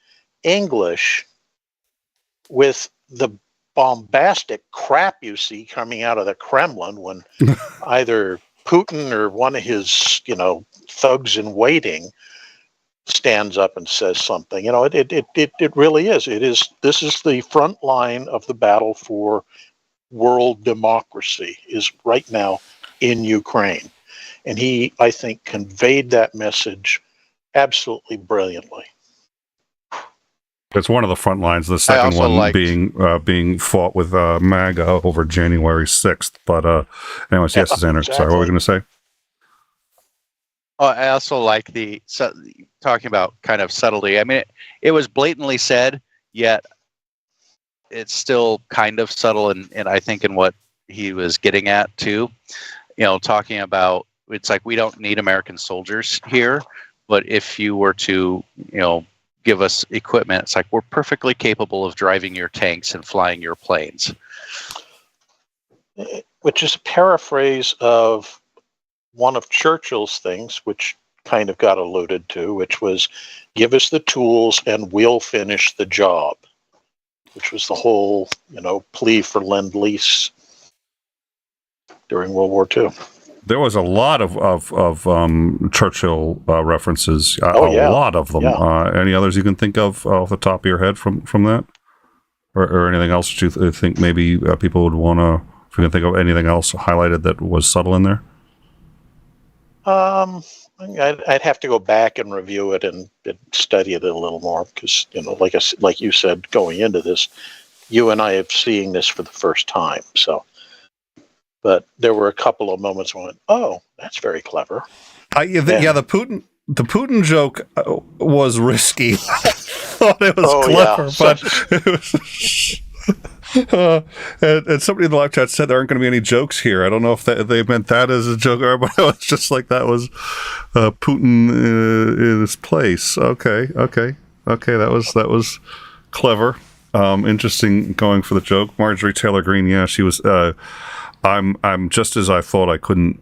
S3: English, with the bombastic crap you see coming out of the Kremlin when either Putin or one of his, thugs in waiting stands up and says something. It really is. This is the front line of the battle for world democracy is right now in Ukraine. And he, I think, conveyed that message absolutely brilliantly.
S2: It's one of the front lines. The second one being fought with MAGA over January 6th. But anyways, yes, Xander. Exactly. Sorry, what were we going to say?
S10: I also like talking about kind of subtlety. I mean, it was blatantly said, yet it's still kind of subtle, and I think in what he was getting at too. Talking about it's like we don't need American soldiers here, but if you were to, give us equipment, it's like we're perfectly capable of driving your tanks and flying your planes.
S3: Which is a paraphrase of one of Churchill's things, which kind of got alluded to, which was give us the tools and we'll finish the job, which was the whole, plea for Lend-Lease during World War II.
S2: There was a lot of Churchill references, a lot of them. Yeah. Any others you can think of off the top of your head from that? Or anything else that you think maybe people would want to, if you can think of anything else highlighted that was subtle in there?
S3: I'd have to go back and review it and study it a little more because, like you said, going into this, you and I have seen this for the first time. So, but there were a couple of moments when I went, "Oh, that's very clever."
S2: The Putin joke was risky. I thought it was clever, but it was. And somebody in the live chat said there aren't going to be any jokes here. I don't know if they meant that as a joke, but it was just like that was Putin in his place. Okay. That was clever. Interesting going for the joke. Marjorie Taylor Greene, she was. I'm just as I thought. I couldn't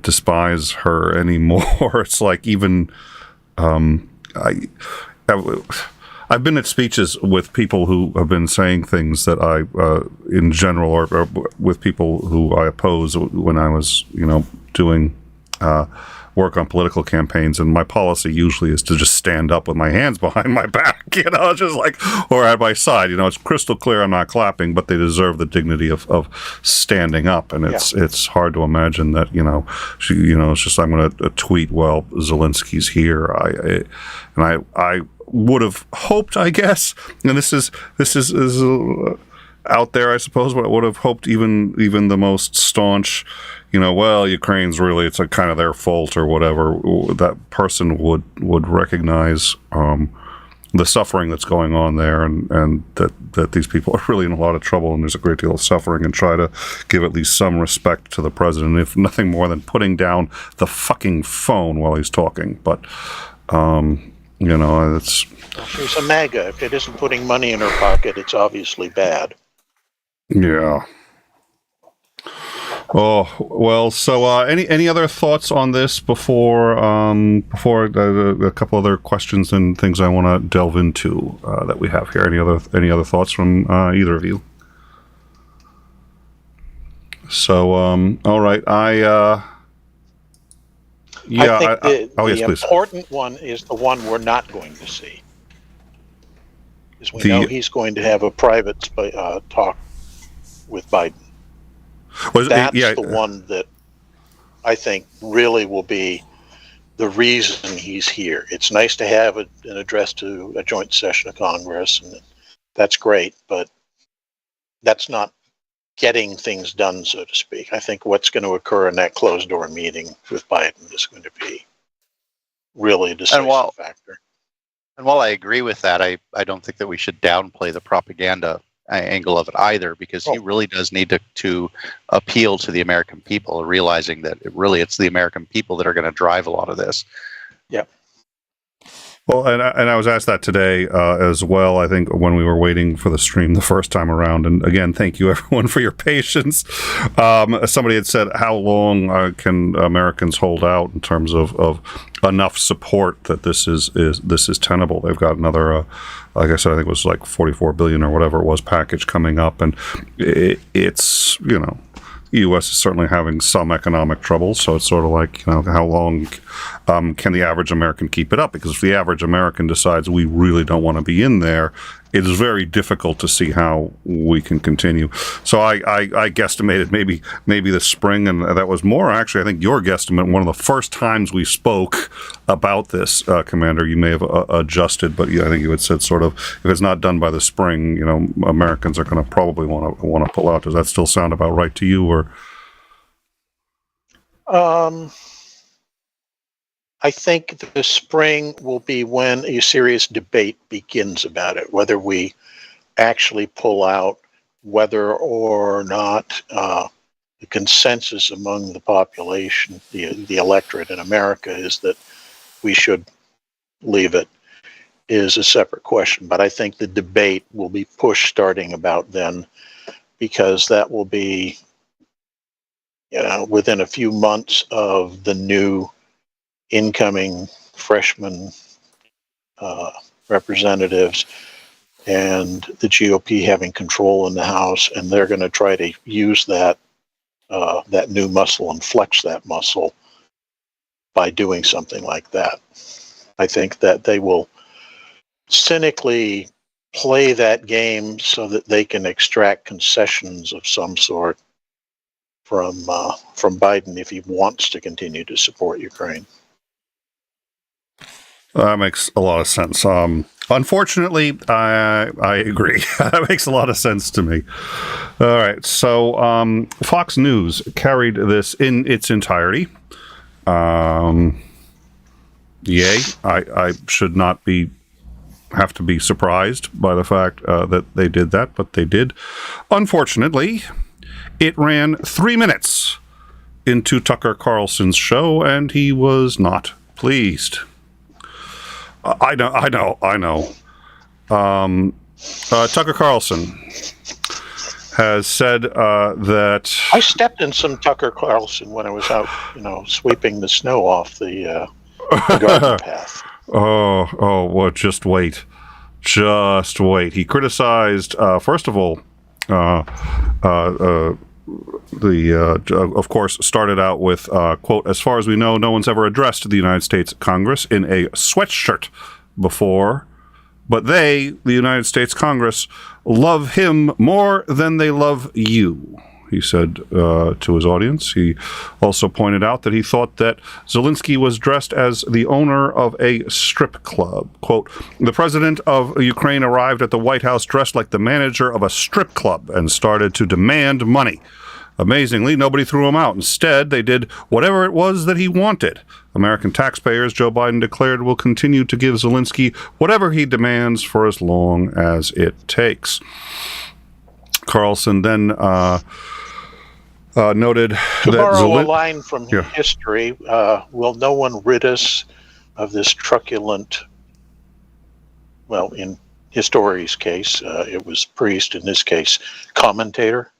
S2: despise her anymore. It's like even I've been at speeches with people who have been saying things that I, in general, or with people who I oppose when I was, doing work on political campaigns, and my policy usually is to just stand up with my hands behind my back, just like, or at my side. It's crystal clear I'm not clapping, but they deserve the dignity of standing up, and it's hard to imagine that, it's just I'm going to tweet, well, Zelensky's here. I would have hoped, I guess, and this is out there, I suppose, but I would have hoped even the most staunch, well, Ukraine's really, it's a kind of their fault or whatever, that person would recognize the suffering that's going on there, and that these people are really in a lot of trouble and there's a great deal of suffering, and try to give at least some respect to the president, if nothing more than putting down the fucking phone while he's talking. But, it's...
S3: She's a MAGA. If it isn't putting money in her pocket, it's obviously bad.
S2: Yeah. Oh, well, so any other thoughts on this before a couple other questions and things I want to delve into that we have here? Any other thoughts from either of you? So, all right, I think
S3: the important one is the one we're not going to see. Because we know he's going to have a private talk with Biden. That's the one that I think really will be the reason he's here. It's nice to have an address to a joint session of Congress, and that's great, but that's not getting things done, so to speak. I think what's going to occur in that closed-door meeting with Biden is going to be really a decisive factor.
S10: And while I agree with that, I don't think that we should downplay the propaganda angle of it either, because he really does need to appeal to the American people, realizing that it's the American people that are going to drive a lot of this.
S3: Yeah.
S2: Well, and I was asked that today as well, I think, when we were waiting for the stream the first time around. And again, thank you, everyone, for your patience. Somebody had said, how long can Americans hold out in terms of enough support that this is tenable? They've got another, like I said, I think it was like $44 billion or whatever it was package coming up. And it's, the U.S. is certainly having some economic trouble, so it's sort of like, how long can the average American keep it up? Because if the average American decides we really don't want to be in there, it is very difficult to see how we can continue. So I guesstimated maybe this spring, and that was more actually, I think, your guesstimate. One of the first times we spoke about this, Commander, you may have adjusted, but I think you had said sort of, if it's not done by the spring, Americans are going to probably want to pull out. Does that still sound about right to you, or?
S3: I think the spring will be when a serious debate begins about it, whether we actually pull out, whether or not the consensus among the population, the electorate in America, is that we should leave it, is a separate question. But I think the debate will be pushed starting about then, because that will be, within a few months of the new incoming freshman representatives and the GOP having control in the House, and they're going to try to use that new muscle and flex that muscle by doing something like that. I think that they will cynically play that game so that they can extract concessions of some sort from Biden if he wants to continue to support Ukraine.
S2: That makes a lot of sense. Unfortunately, I agree. That makes a lot of sense to me. All right. So Fox News carried this in its entirety. Yay. I should not have to be surprised by the fact that they did that, but they did. Unfortunately, it ran 3 minutes into Tucker Carlson's show, and he was not pleased. I know. Tucker Carlson has said that...
S3: I stepped in some Tucker Carlson when I was out, sweeping the snow off the garden path.
S2: Oh, well, just wait. Just wait. He criticized, first of all, of course, started out with, quote, "As far as we know, no one's ever addressed the United States Congress in a sweatshirt before, but they, the United States Congress, love him more than they love you," he said to his audience. He also pointed out that he thought that Zelensky was dressed as the owner of a strip club. Quote, "The president of Ukraine arrived at the White House dressed like the manager of a strip club and started to demand money. Amazingly, nobody threw him out. Instead, they did whatever it was that he wanted. American taxpayers," Joe Biden declared, "will continue to give Zelensky whatever he demands for as long as it takes." Carlson then noted
S3: to
S2: that
S3: borrow a line from history, will no one rid us of this truculent, well, in his story's case, it was priest, in this case, commentator?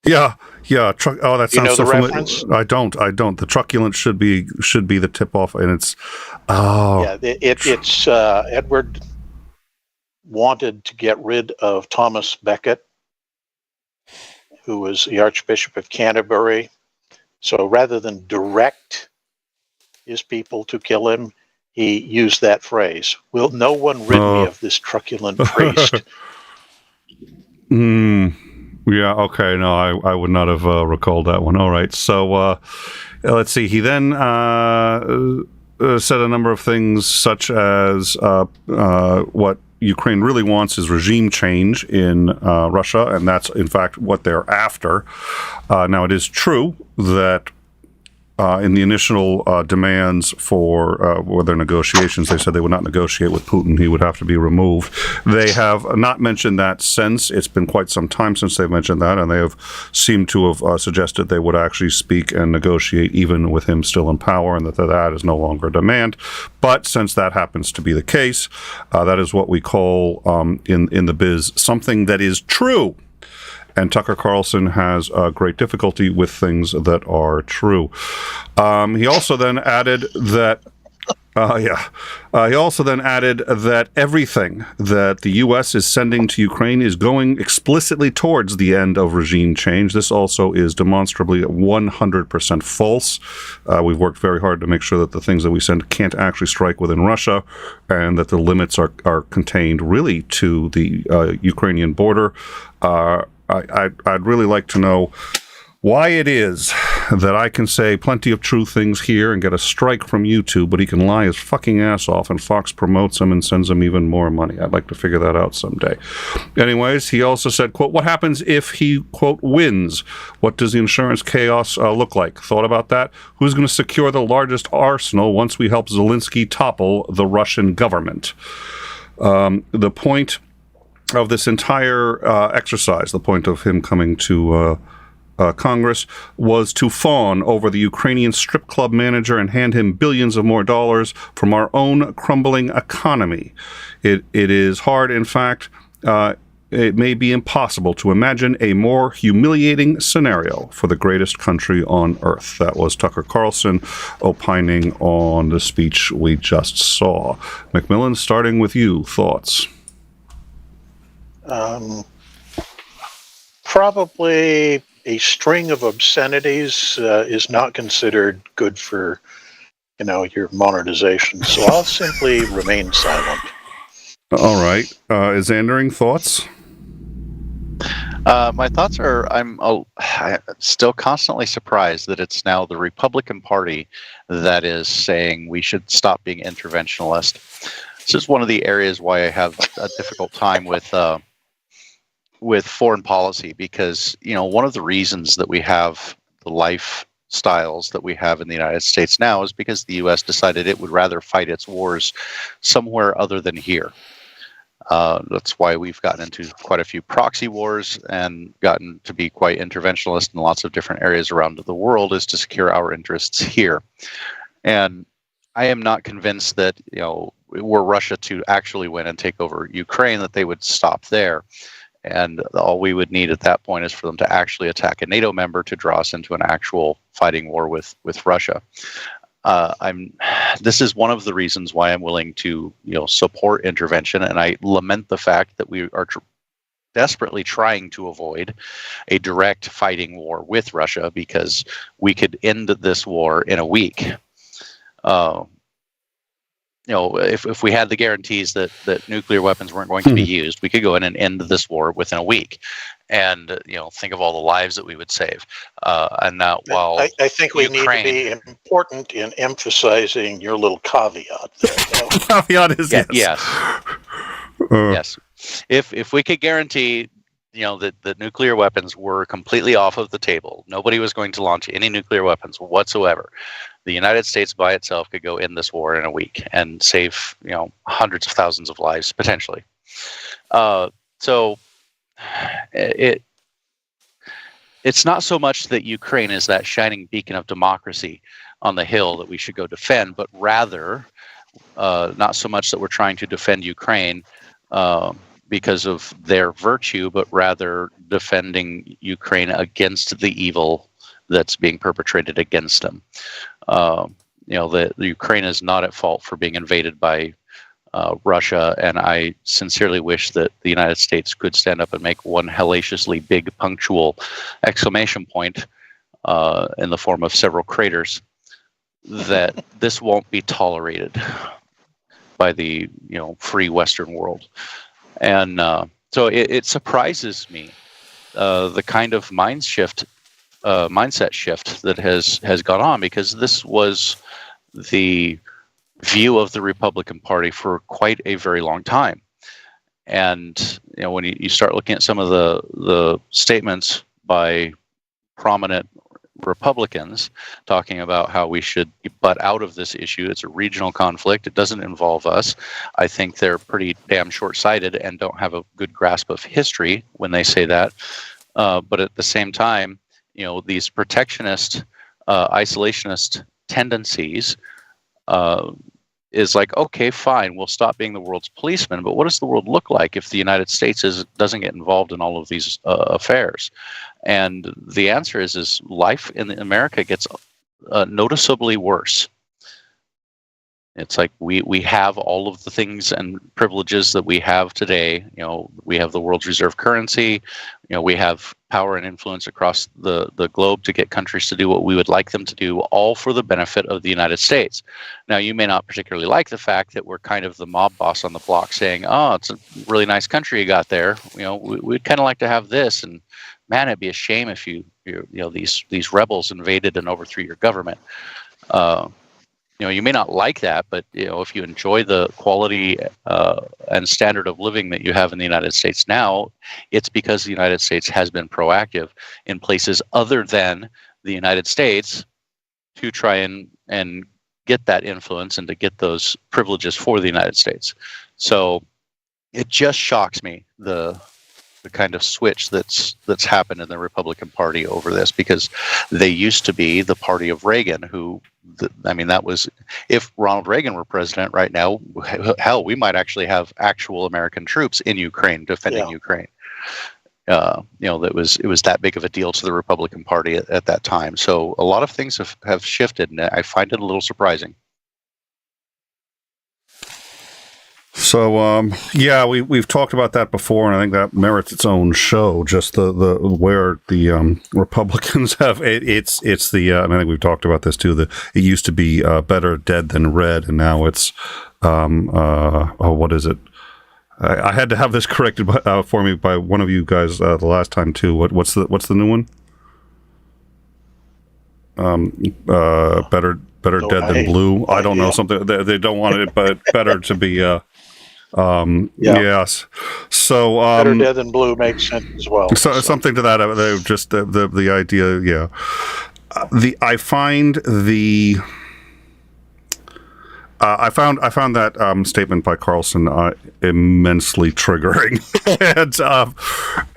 S2: Yeah. Oh, that sounds
S3: you know
S2: so
S3: the
S2: familiar.
S3: reference?
S2: I don't. The truculent should be the tip off, and it's
S3: it's Edward wanted to get rid of Thomas Becket, who was the Archbishop of Canterbury. So rather than direct his people to kill him, he used that phrase, "Will no one rid me of this truculent priest?"
S2: Yeah, okay. No, I would not have recalled that one. All right. So let's see. He then said a number of things, such as what Ukraine really wants is regime change in Russia, and that's, in fact, what they're after. Now, it is true that in the initial demands for their negotiations, they said they would not negotiate with Putin. He would have to be removed. They have not mentioned that since. It's been quite some time since they've mentioned that, and they have seemed to have suggested they would actually speak and negotiate even with him still in power, and that is no longer a demand. But since that happens to be the case, that is what we call in the biz something that is true. And Tucker Carlson has great difficulty with things that are true. He also then added that everything that the U.S. is sending to Ukraine is going explicitly towards the end of regime change. This also is demonstrably 100% false. We've worked very hard to make sure that the things that we send can't actually strike within Russia, and that the limits are contained really to the Ukrainian border. I'd really like to know why it is that I can say plenty of true things here and get a strike from YouTube, but he can lie his fucking ass off and Fox promotes him and sends him even more money. I'd like to figure that out someday. Anyways, he also said, quote, "What happens if he, quote, wins? What does the insurance chaos look like? Thought about that? Who's going to secure the largest arsenal once we help Zelensky topple the Russian government?" The point of this entire exercise, the point of him coming to Congress, was to fawn over the Ukrainian strip club manager and hand him billions of more dollars from our own crumbling economy. It is hard, in fact, it may be impossible to imagine a more humiliating scenario for the greatest country on earth. That was Tucker Carlson opining on the speech we just saw. Macmillan, starting with you, thoughts?
S3: Probably a string of obscenities is not considered good for, your monetization. So I'll simply remain silent.
S2: All right. Is Andering thoughts?
S10: My thoughts are I'm still constantly surprised that it's now the Republican Party that is saying we should stop being interventionist. This is one of the areas why I have a difficult time with foreign policy, because one of the reasons that we have the lifestyles that we have in the United States now is because the U.S. decided it would rather fight its wars somewhere other than here. That's why we've gotten into quite a few proxy wars and gotten to be quite interventionist in lots of different areas around the world, is to secure our interests here. And I am not convinced that, were Russia to actually win and take over Ukraine, that they would stop there. And all we would need at that point is for them to actually attack a NATO member to draw us into an actual fighting war with Russia. This is one of the reasons why I'm willing to, support intervention, and I lament the fact that we are desperately trying to avoid a direct fighting war with Russia, because we could end this war in a week. If we had the guarantees that nuclear weapons weren't going to be used, we could go in and end this war within a week. And, think of all the lives that we would save. And now, while
S3: I think we need to be important in emphasizing your little caveat there.
S2: Caveat is
S10: yes. Yes. If we could guarantee, that nuclear weapons were completely off of the table, nobody was going to launch any nuclear weapons whatsoever, the United States by itself could go in this war in a week and save, hundreds of thousands of lives potentially. So it's not so much that Ukraine is that shining beacon of democracy on the hill that we should go defend, but rather not so much that we're trying to defend Ukraine because of their virtue, but rather defending Ukraine against the evil that's being perpetrated against them. The Ukraine is not at fault for being invaded by Russia, and I sincerely wish that the United States could stand up and make one hellaciously big punctual exclamation point in the form of several craters, that this won't be tolerated by the free Western world. And so it surprises me the kind of mindset shift that has gone on, because this was the view of the Republican Party for quite a very long time. And when you start looking at some of the statements by prominent Republicans talking about how we should butt out of this issue, it's a regional conflict, it doesn't involve us, I think they're pretty damn short-sighted and don't have a good grasp of history when they say that. But at the same time, these protectionist, isolationist tendencies is like, okay, fine, we'll stop being the world's policeman, but what does the world look like if the United States doesn't get involved in all of these affairs? And the answer is life in America gets noticeably worse. It's like we have all of the things and privileges that we have today. We have the world's reserve currency. We have power and influence across the globe to get countries to do what we would like them to do, all for the benefit of the United States. Now, you may not particularly like the fact that we're kind of the mob boss on the block saying, oh, it's a really nice country you got there. We'd kind of like to have this. And man, it'd be a shame if these rebels invaded and overthrew your government. You may not like that, but if you enjoy the quality and standard of living that you have in the United States now, it's because the United States has been proactive in places other than the United States to try and get that influence and to get those privileges for the United States. So it just shocks me the kind of switch that's happened in the Republican Party over this, because they used to be the party of Reagan, that was, if Ronald Reagan were president right now, hell, we might actually have actual American troops in Ukraine defending Ukraine. It was that big of a deal to the Republican Party at that time. So a lot of things have shifted, and I find it a little surprising.
S2: So, we've talked about that before, and I think that merits its own show. Just the where the Republicans have it's the and I think we've talked about this too. That it used to be better dead than red, and now it's what is it? I had to have this corrected for me by one of you guys the last time too. What's the new one? Better dead than blue. I don't know, something they don't want it, but better to be. Yes. So
S3: better dead than blue makes sense as well.
S2: So something to that. Just the idea. Yeah. I find that statement by Carlson immensely triggering, and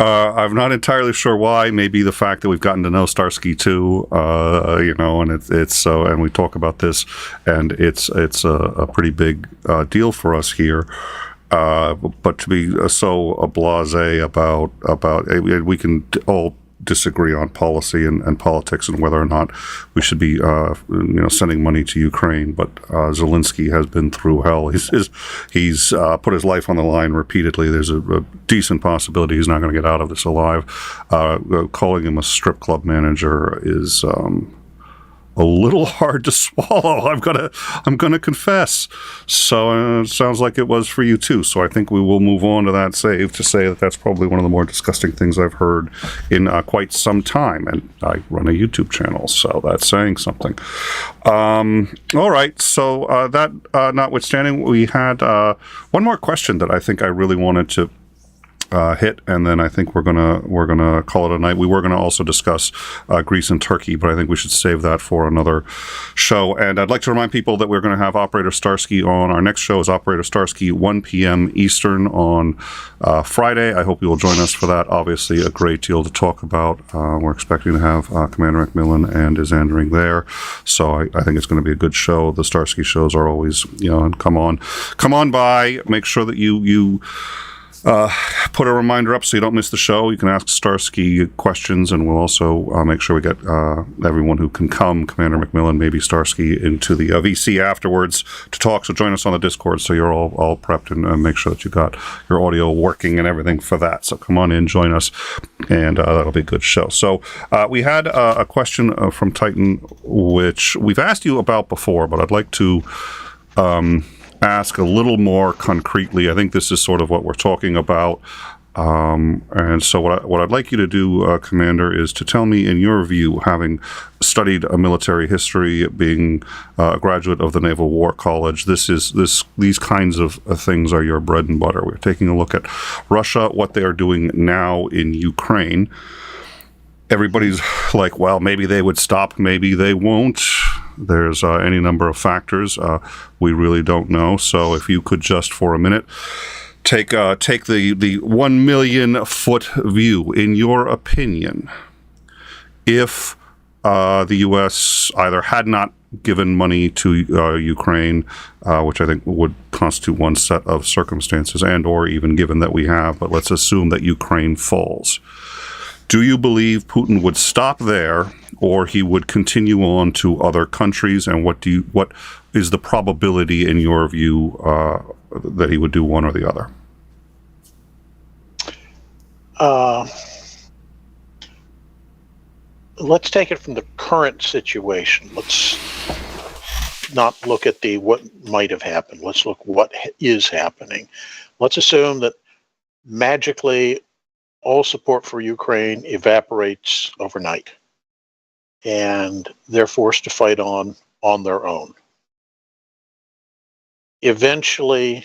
S2: I'm not entirely sure why. Maybe the fact that we've gotten to know Starsky too, and it's so, and we talk about this, and it's a pretty big deal for us here. But to be so blasé about we can all disagree on policy and politics and whether or not we should be, sending money to Ukraine. But Zelensky has been through hell. He's put his life on the line repeatedly. There's a decent possibility he's not going to get out of this alive. Calling him a strip club manager is a little hard to swallow. I'm gonna confess. So it sounds like it was for you too. So I think we will move on to that save to say that that's probably one of the more disgusting things I've heard in quite some time. And I run a YouTube channel, so that's saying something. All right. So that notwithstanding, we had one more question that I think I really wanted to hit, and then I think we're gonna call it a night. We were gonna also discuss Greece and Turkey, but I think we should save that for another show. And I'd like to remind people that we're going to have Operator Starsky on. Our next show is Operator Starsky, 1 p.m. Eastern on Friday. I hope you will join us for that. Obviously, a great deal to talk about. We're expecting to have Commander McMillan and 𝐒𝐤𝐬𝐴NDring there, so I think it's going to be a good show. The Starsky shows are always, come on by. Make sure that you put a reminder up so you don't miss the show. You can ask Starsky questions, and we'll also make sure we get everyone who can come, Commander McMillan, maybe Starsky, into the VC afterwards to talk. So join us on the Discord so you're all prepped, and make sure that you got your audio working and everything for that. So come on in, join us, and that'll be a good show. So we had a question from Titan, which we've asked you about before, but I'd like to ask a little more concretely. I think this is sort of what we're talking about. And so what I'd like you to do, Commander, is to tell me, in your view, having studied a military history, being a graduate of the Naval War College, these kinds of things are your bread and butter. We're taking a look at Russia, what they are doing now in Ukraine. Everybody's like, well, maybe they would stop, maybe they won't. There's any number of factors. We really don't know. So if you could just for a minute take the 1 million foot view. In your opinion, if the U.S. either had not given money to Ukraine, which I think would constitute one set of circumstances, and or even given that we have, but let's assume that Ukraine falls. Do you believe Putin would stop there, or he would continue on to other countries? And what is the probability, in your view, that he would do one or the other?
S3: Let's take it from the current situation. Let's not look at what might have happened. Let's look what is happening. Let's assume that magically all support for Ukraine evaporates overnight, and they're forced to fight on their own. Eventually,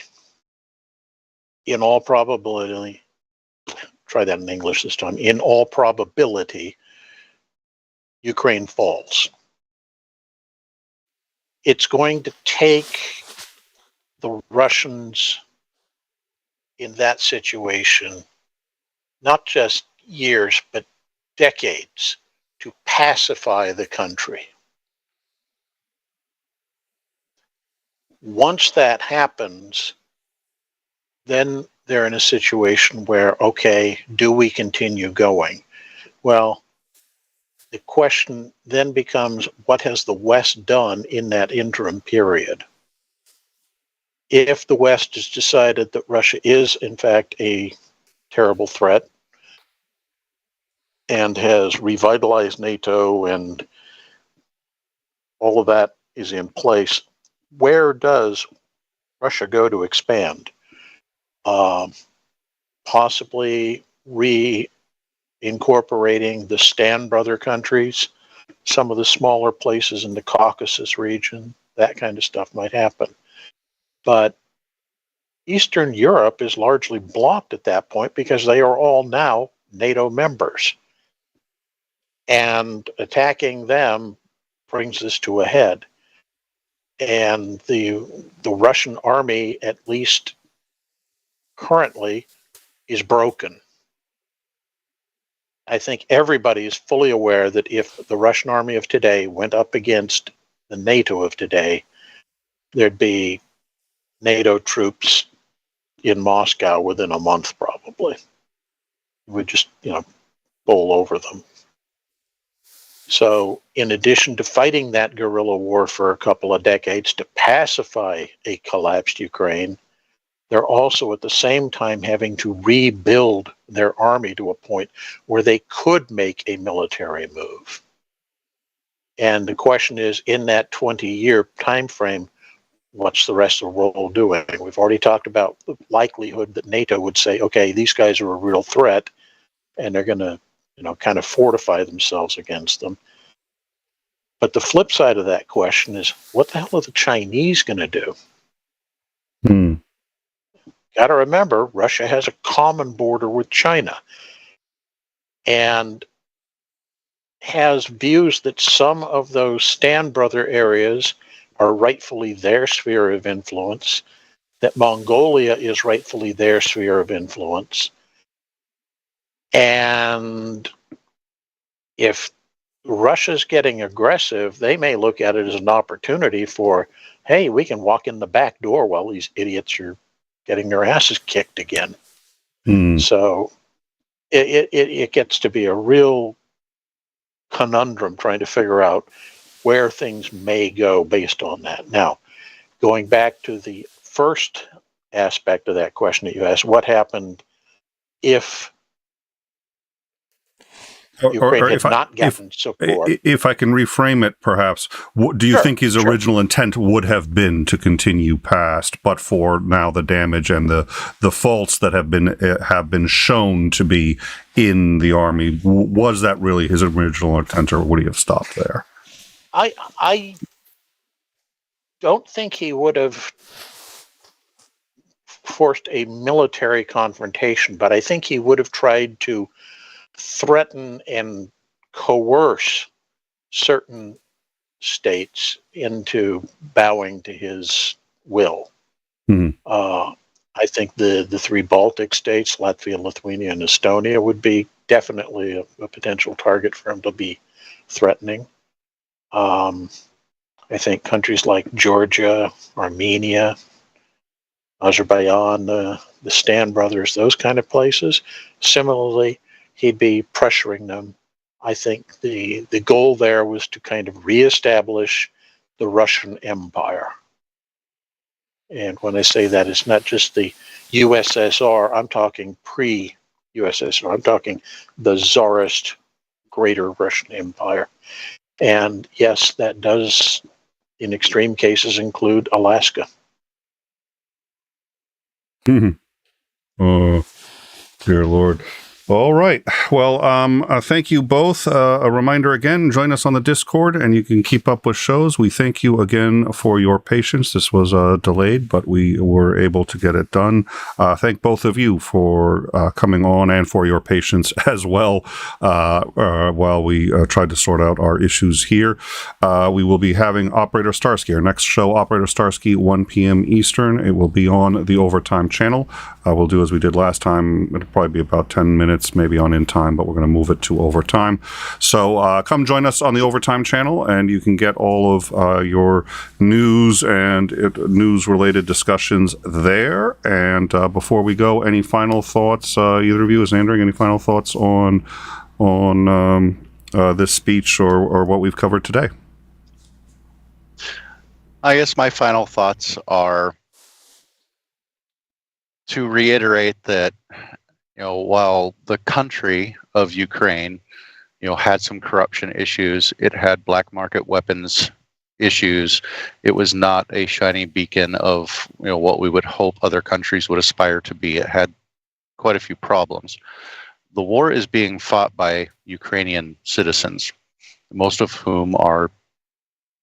S3: in all probability, try that in English this time, in all probability, Ukraine falls. It's going to take the Russians in that situation not just years, but decades to pacify the country. Once that happens, then they're in a situation where, okay, do we continue going? Well, the question then becomes, what has the West done in that interim period? If the West has decided that Russia is, in fact, a terrible threat and has revitalized NATO and all of that is in place, where does Russia go to expand? Possibly reincorporating the Stan brother countries, some of the smaller places in the Caucasus region, that kind of stuff might happen. But Eastern Europe is largely blocked at that point because they are all now NATO members. And attacking them brings this to a head. And the Russian army, at least currently, is broken. I think everybody is fully aware that if the Russian army of today went up against the NATO of today, there'd be NATO troops in Moscow within a month, probably. We'd just, bowl over them. So in addition to fighting that guerrilla war for a couple of decades to pacify a collapsed Ukraine, they're also at the same time having to rebuild their army to a point where they could make a military move. And the question is, in that 20-year time frame, what's the rest of the world doing? We've already talked about the likelihood that NATO would say, okay, these guys are a real threat, and they're going to, kind of fortify themselves against them. But the flip side of that question is, what the hell are the Chinese going to do? Got to remember, Russia has a common border with China and has views that some of those Stan Brother areas are rightfully their sphere of influence, that Mongolia is rightfully their sphere of influence. And if Russia's getting aggressive, they may look at it as an opportunity for, hey, we can walk in the back door while these idiots are getting their asses kicked again. So it gets to be a real conundrum trying to figure out where things may go based on that. Now, going back to the first aspect of that question that you asked, what happened if Ukraine had not gotten support?
S2: If I can reframe it, perhaps, do you think his original intent would have been to continue past, but for now the damage and the faults that have been shown to be in the army, was that really his original intent, or would he have stopped there?
S3: I don't think he would have forced a military confrontation, but I think he would have tried to threaten and coerce certain states into bowing to his will. I think the three Baltic states, Latvia, Lithuania, and Estonia, would be definitely a potential target for him to be threatening. I think countries like Georgia, Armenia, Azerbaijan, the Stan Brothers, those kind of places, similarly, he'd be pressuring them. I think the goal there was to kind of reestablish the Russian Empire. And when I say that, it's not just the USSR, I'm talking pre-USSR, I'm talking the Tsarist Greater Russian Empire. And yes, that does, in extreme cases, include Alaska.
S2: Oh, dear Lord. All right. Well, thank you both. A reminder again, join us on the Discord and you can keep up with shows. We thank you again for your patience. This was delayed, but we were able to get it done. Thank both of you for coming on and for your patience as well while we tried to sort out our issues here. We will be having Operator Starsky. Our next show, Operator Starsky, 1 p.m. Eastern. It will be on the Overtime channel. We'll do as we did last time. It'll probably be about 10 minutes maybe on In Time, but we're going to move it to Overtime. So come join us on the Overtime channel, and you can get all of your news and news-related discussions there. And before we go, any final thoughts, either of you? Is Andrew, any final thoughts on this speech or what we've covered today?
S10: I guess my final thoughts are to reiterate that, while the country of Ukraine, had some corruption issues, it had black market weapons issues. It was not a shining beacon of, what we would hope other countries would aspire to be. It had quite a few problems. The war is being fought by Ukrainian citizens, most of whom are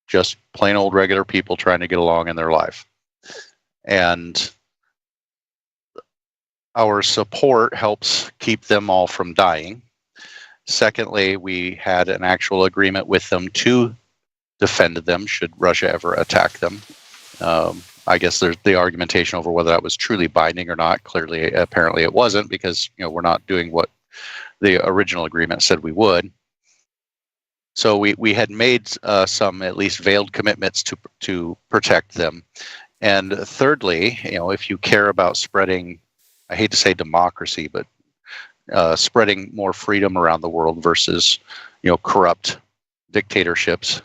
S10: just plain old regular people trying to get along in their life. And our support helps keep them all from dying. Secondly, we had an actual agreement with them to defend them should Russia ever attack them. I guess there's the argumentation over whether that was truly binding or not. Clearly, apparently it wasn't, because we're not doing what the original agreement said we would. So we had made some at least veiled commitments to protect them. And thirdly, if you care about spreading, I hate to say democracy, but spreading more freedom around the world versus, corrupt dictatorships,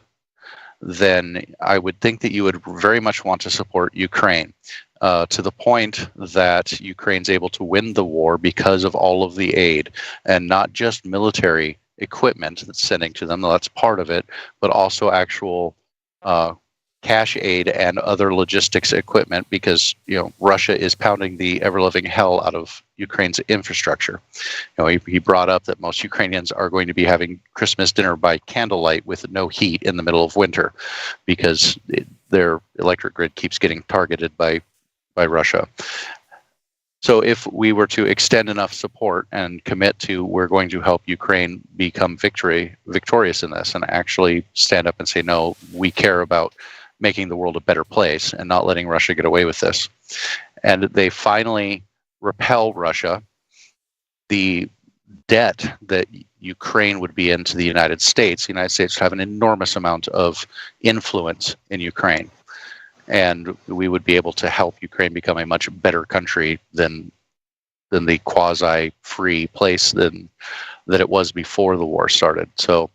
S10: then I would think that you would very much want to support Ukraine, to the point that Ukraine's able to win the war because of all of the aid, and not just military equipment that's sending to them, that's part of it, but also actual cash aid and other logistics equipment, because Russia is pounding the ever-living hell out of Ukraine's infrastructure. He brought up that most Ukrainians are going to be having Christmas dinner by candlelight with no heat in the middle of winter, because their electric grid keeps getting targeted by Russia. So if we were to extend enough support and commit to, we're going to help Ukraine become victorious in this, and actually stand up and say, no, we care about making the world a better place and not letting Russia get away with this, and they finally repel Russia, the debt that Ukraine would be in to the United States would have an enormous amount of influence in Ukraine. And we would be able to help Ukraine become a much better country than the quasi-free place that it was before the war started. So,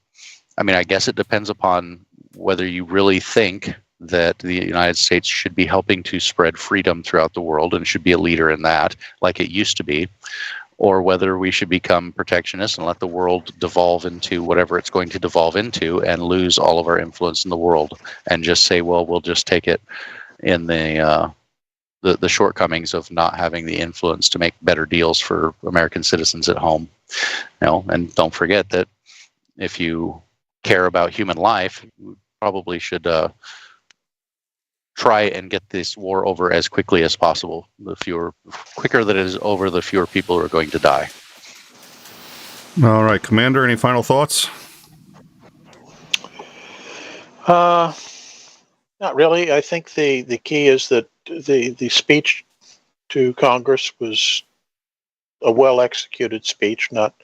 S10: I guess it depends upon whether you really think that the United States should be helping to spread freedom throughout the world and should be a leader in that, like it used to be, or whether we should become protectionists and let the world devolve into whatever it's going to devolve into and lose all of our influence in the world, and just say, well, we'll just take it in the shortcomings of not having the influence to make better deals for American citizens at home. And don't forget that if you care about human life, you probably should try and get this war over as quickly as possible. The quicker that it is over, the fewer people are going to die.
S2: All right, Commander, any final thoughts?
S3: Not really. I think the key is that the speech to Congress was a well-executed speech, not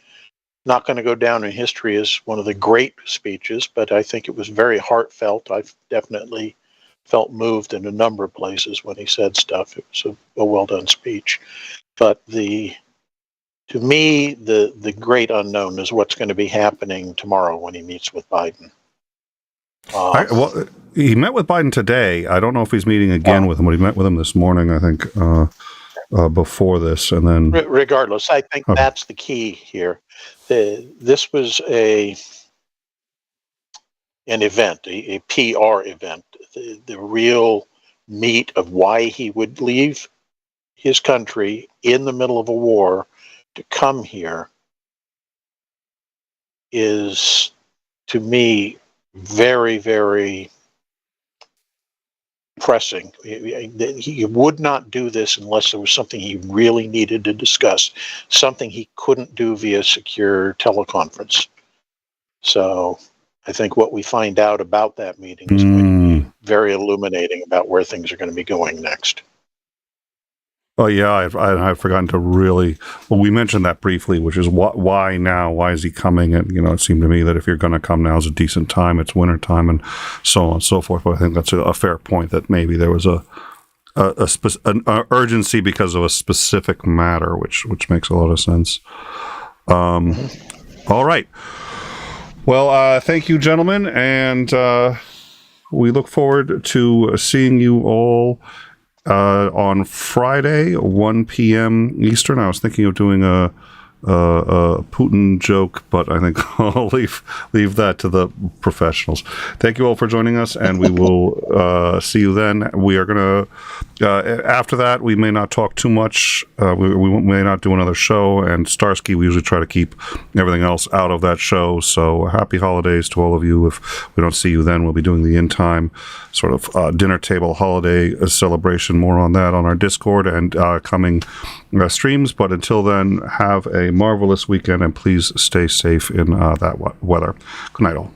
S3: going to go down in history as one of the great speeches, but I think it was very heartfelt. I've definitely felt moved in a number of places when he said stuff. It was a well-done speech. But to me, the great unknown is what's going to be happening tomorrow when he meets with Biden.
S2: He met with Biden today. I don't know if he's meeting again with him, but he met with him this morning, I think, before this. And then,
S3: regardless, I think that's the key here. This was an event, a PR event. The real meat of why he would leave his country in the middle of a war to come here is, to me, very, very pressing. He would not do this unless there was something he really needed to discuss, something he couldn't do via secure teleconference. So I think what we find out about that meeting is going to be very illuminating about where things are going to be going next.
S2: Oh, yeah, I've forgotten to really... Well, we mentioned that briefly, which is why now? Why is he coming? And, it seemed to me that if you're going to come now is a decent time. It's winter time and so on and so forth. But I think that's a fair point, that maybe there was an urgency because of a specific matter, which makes a lot of sense. All right. Well, thank you, gentlemen, and we look forward to seeing you all on Friday, 1 p.m. Eastern. I was thinking of doing a Putin joke, but I think I'll leave that to the professionals. Thank you all for joining us, and we will see you then. We are going to, after that, we may not talk too much. We may not do another show, and Starsky, we usually try to keep everything else out of that show. So happy holidays to all of you. If we don't see you then, we'll be doing the in-time sort of dinner table holiday celebration. More on that on our Discord and coming streams. But until then, have a marvelous weekend, and please stay safe in that weather. Good night, all.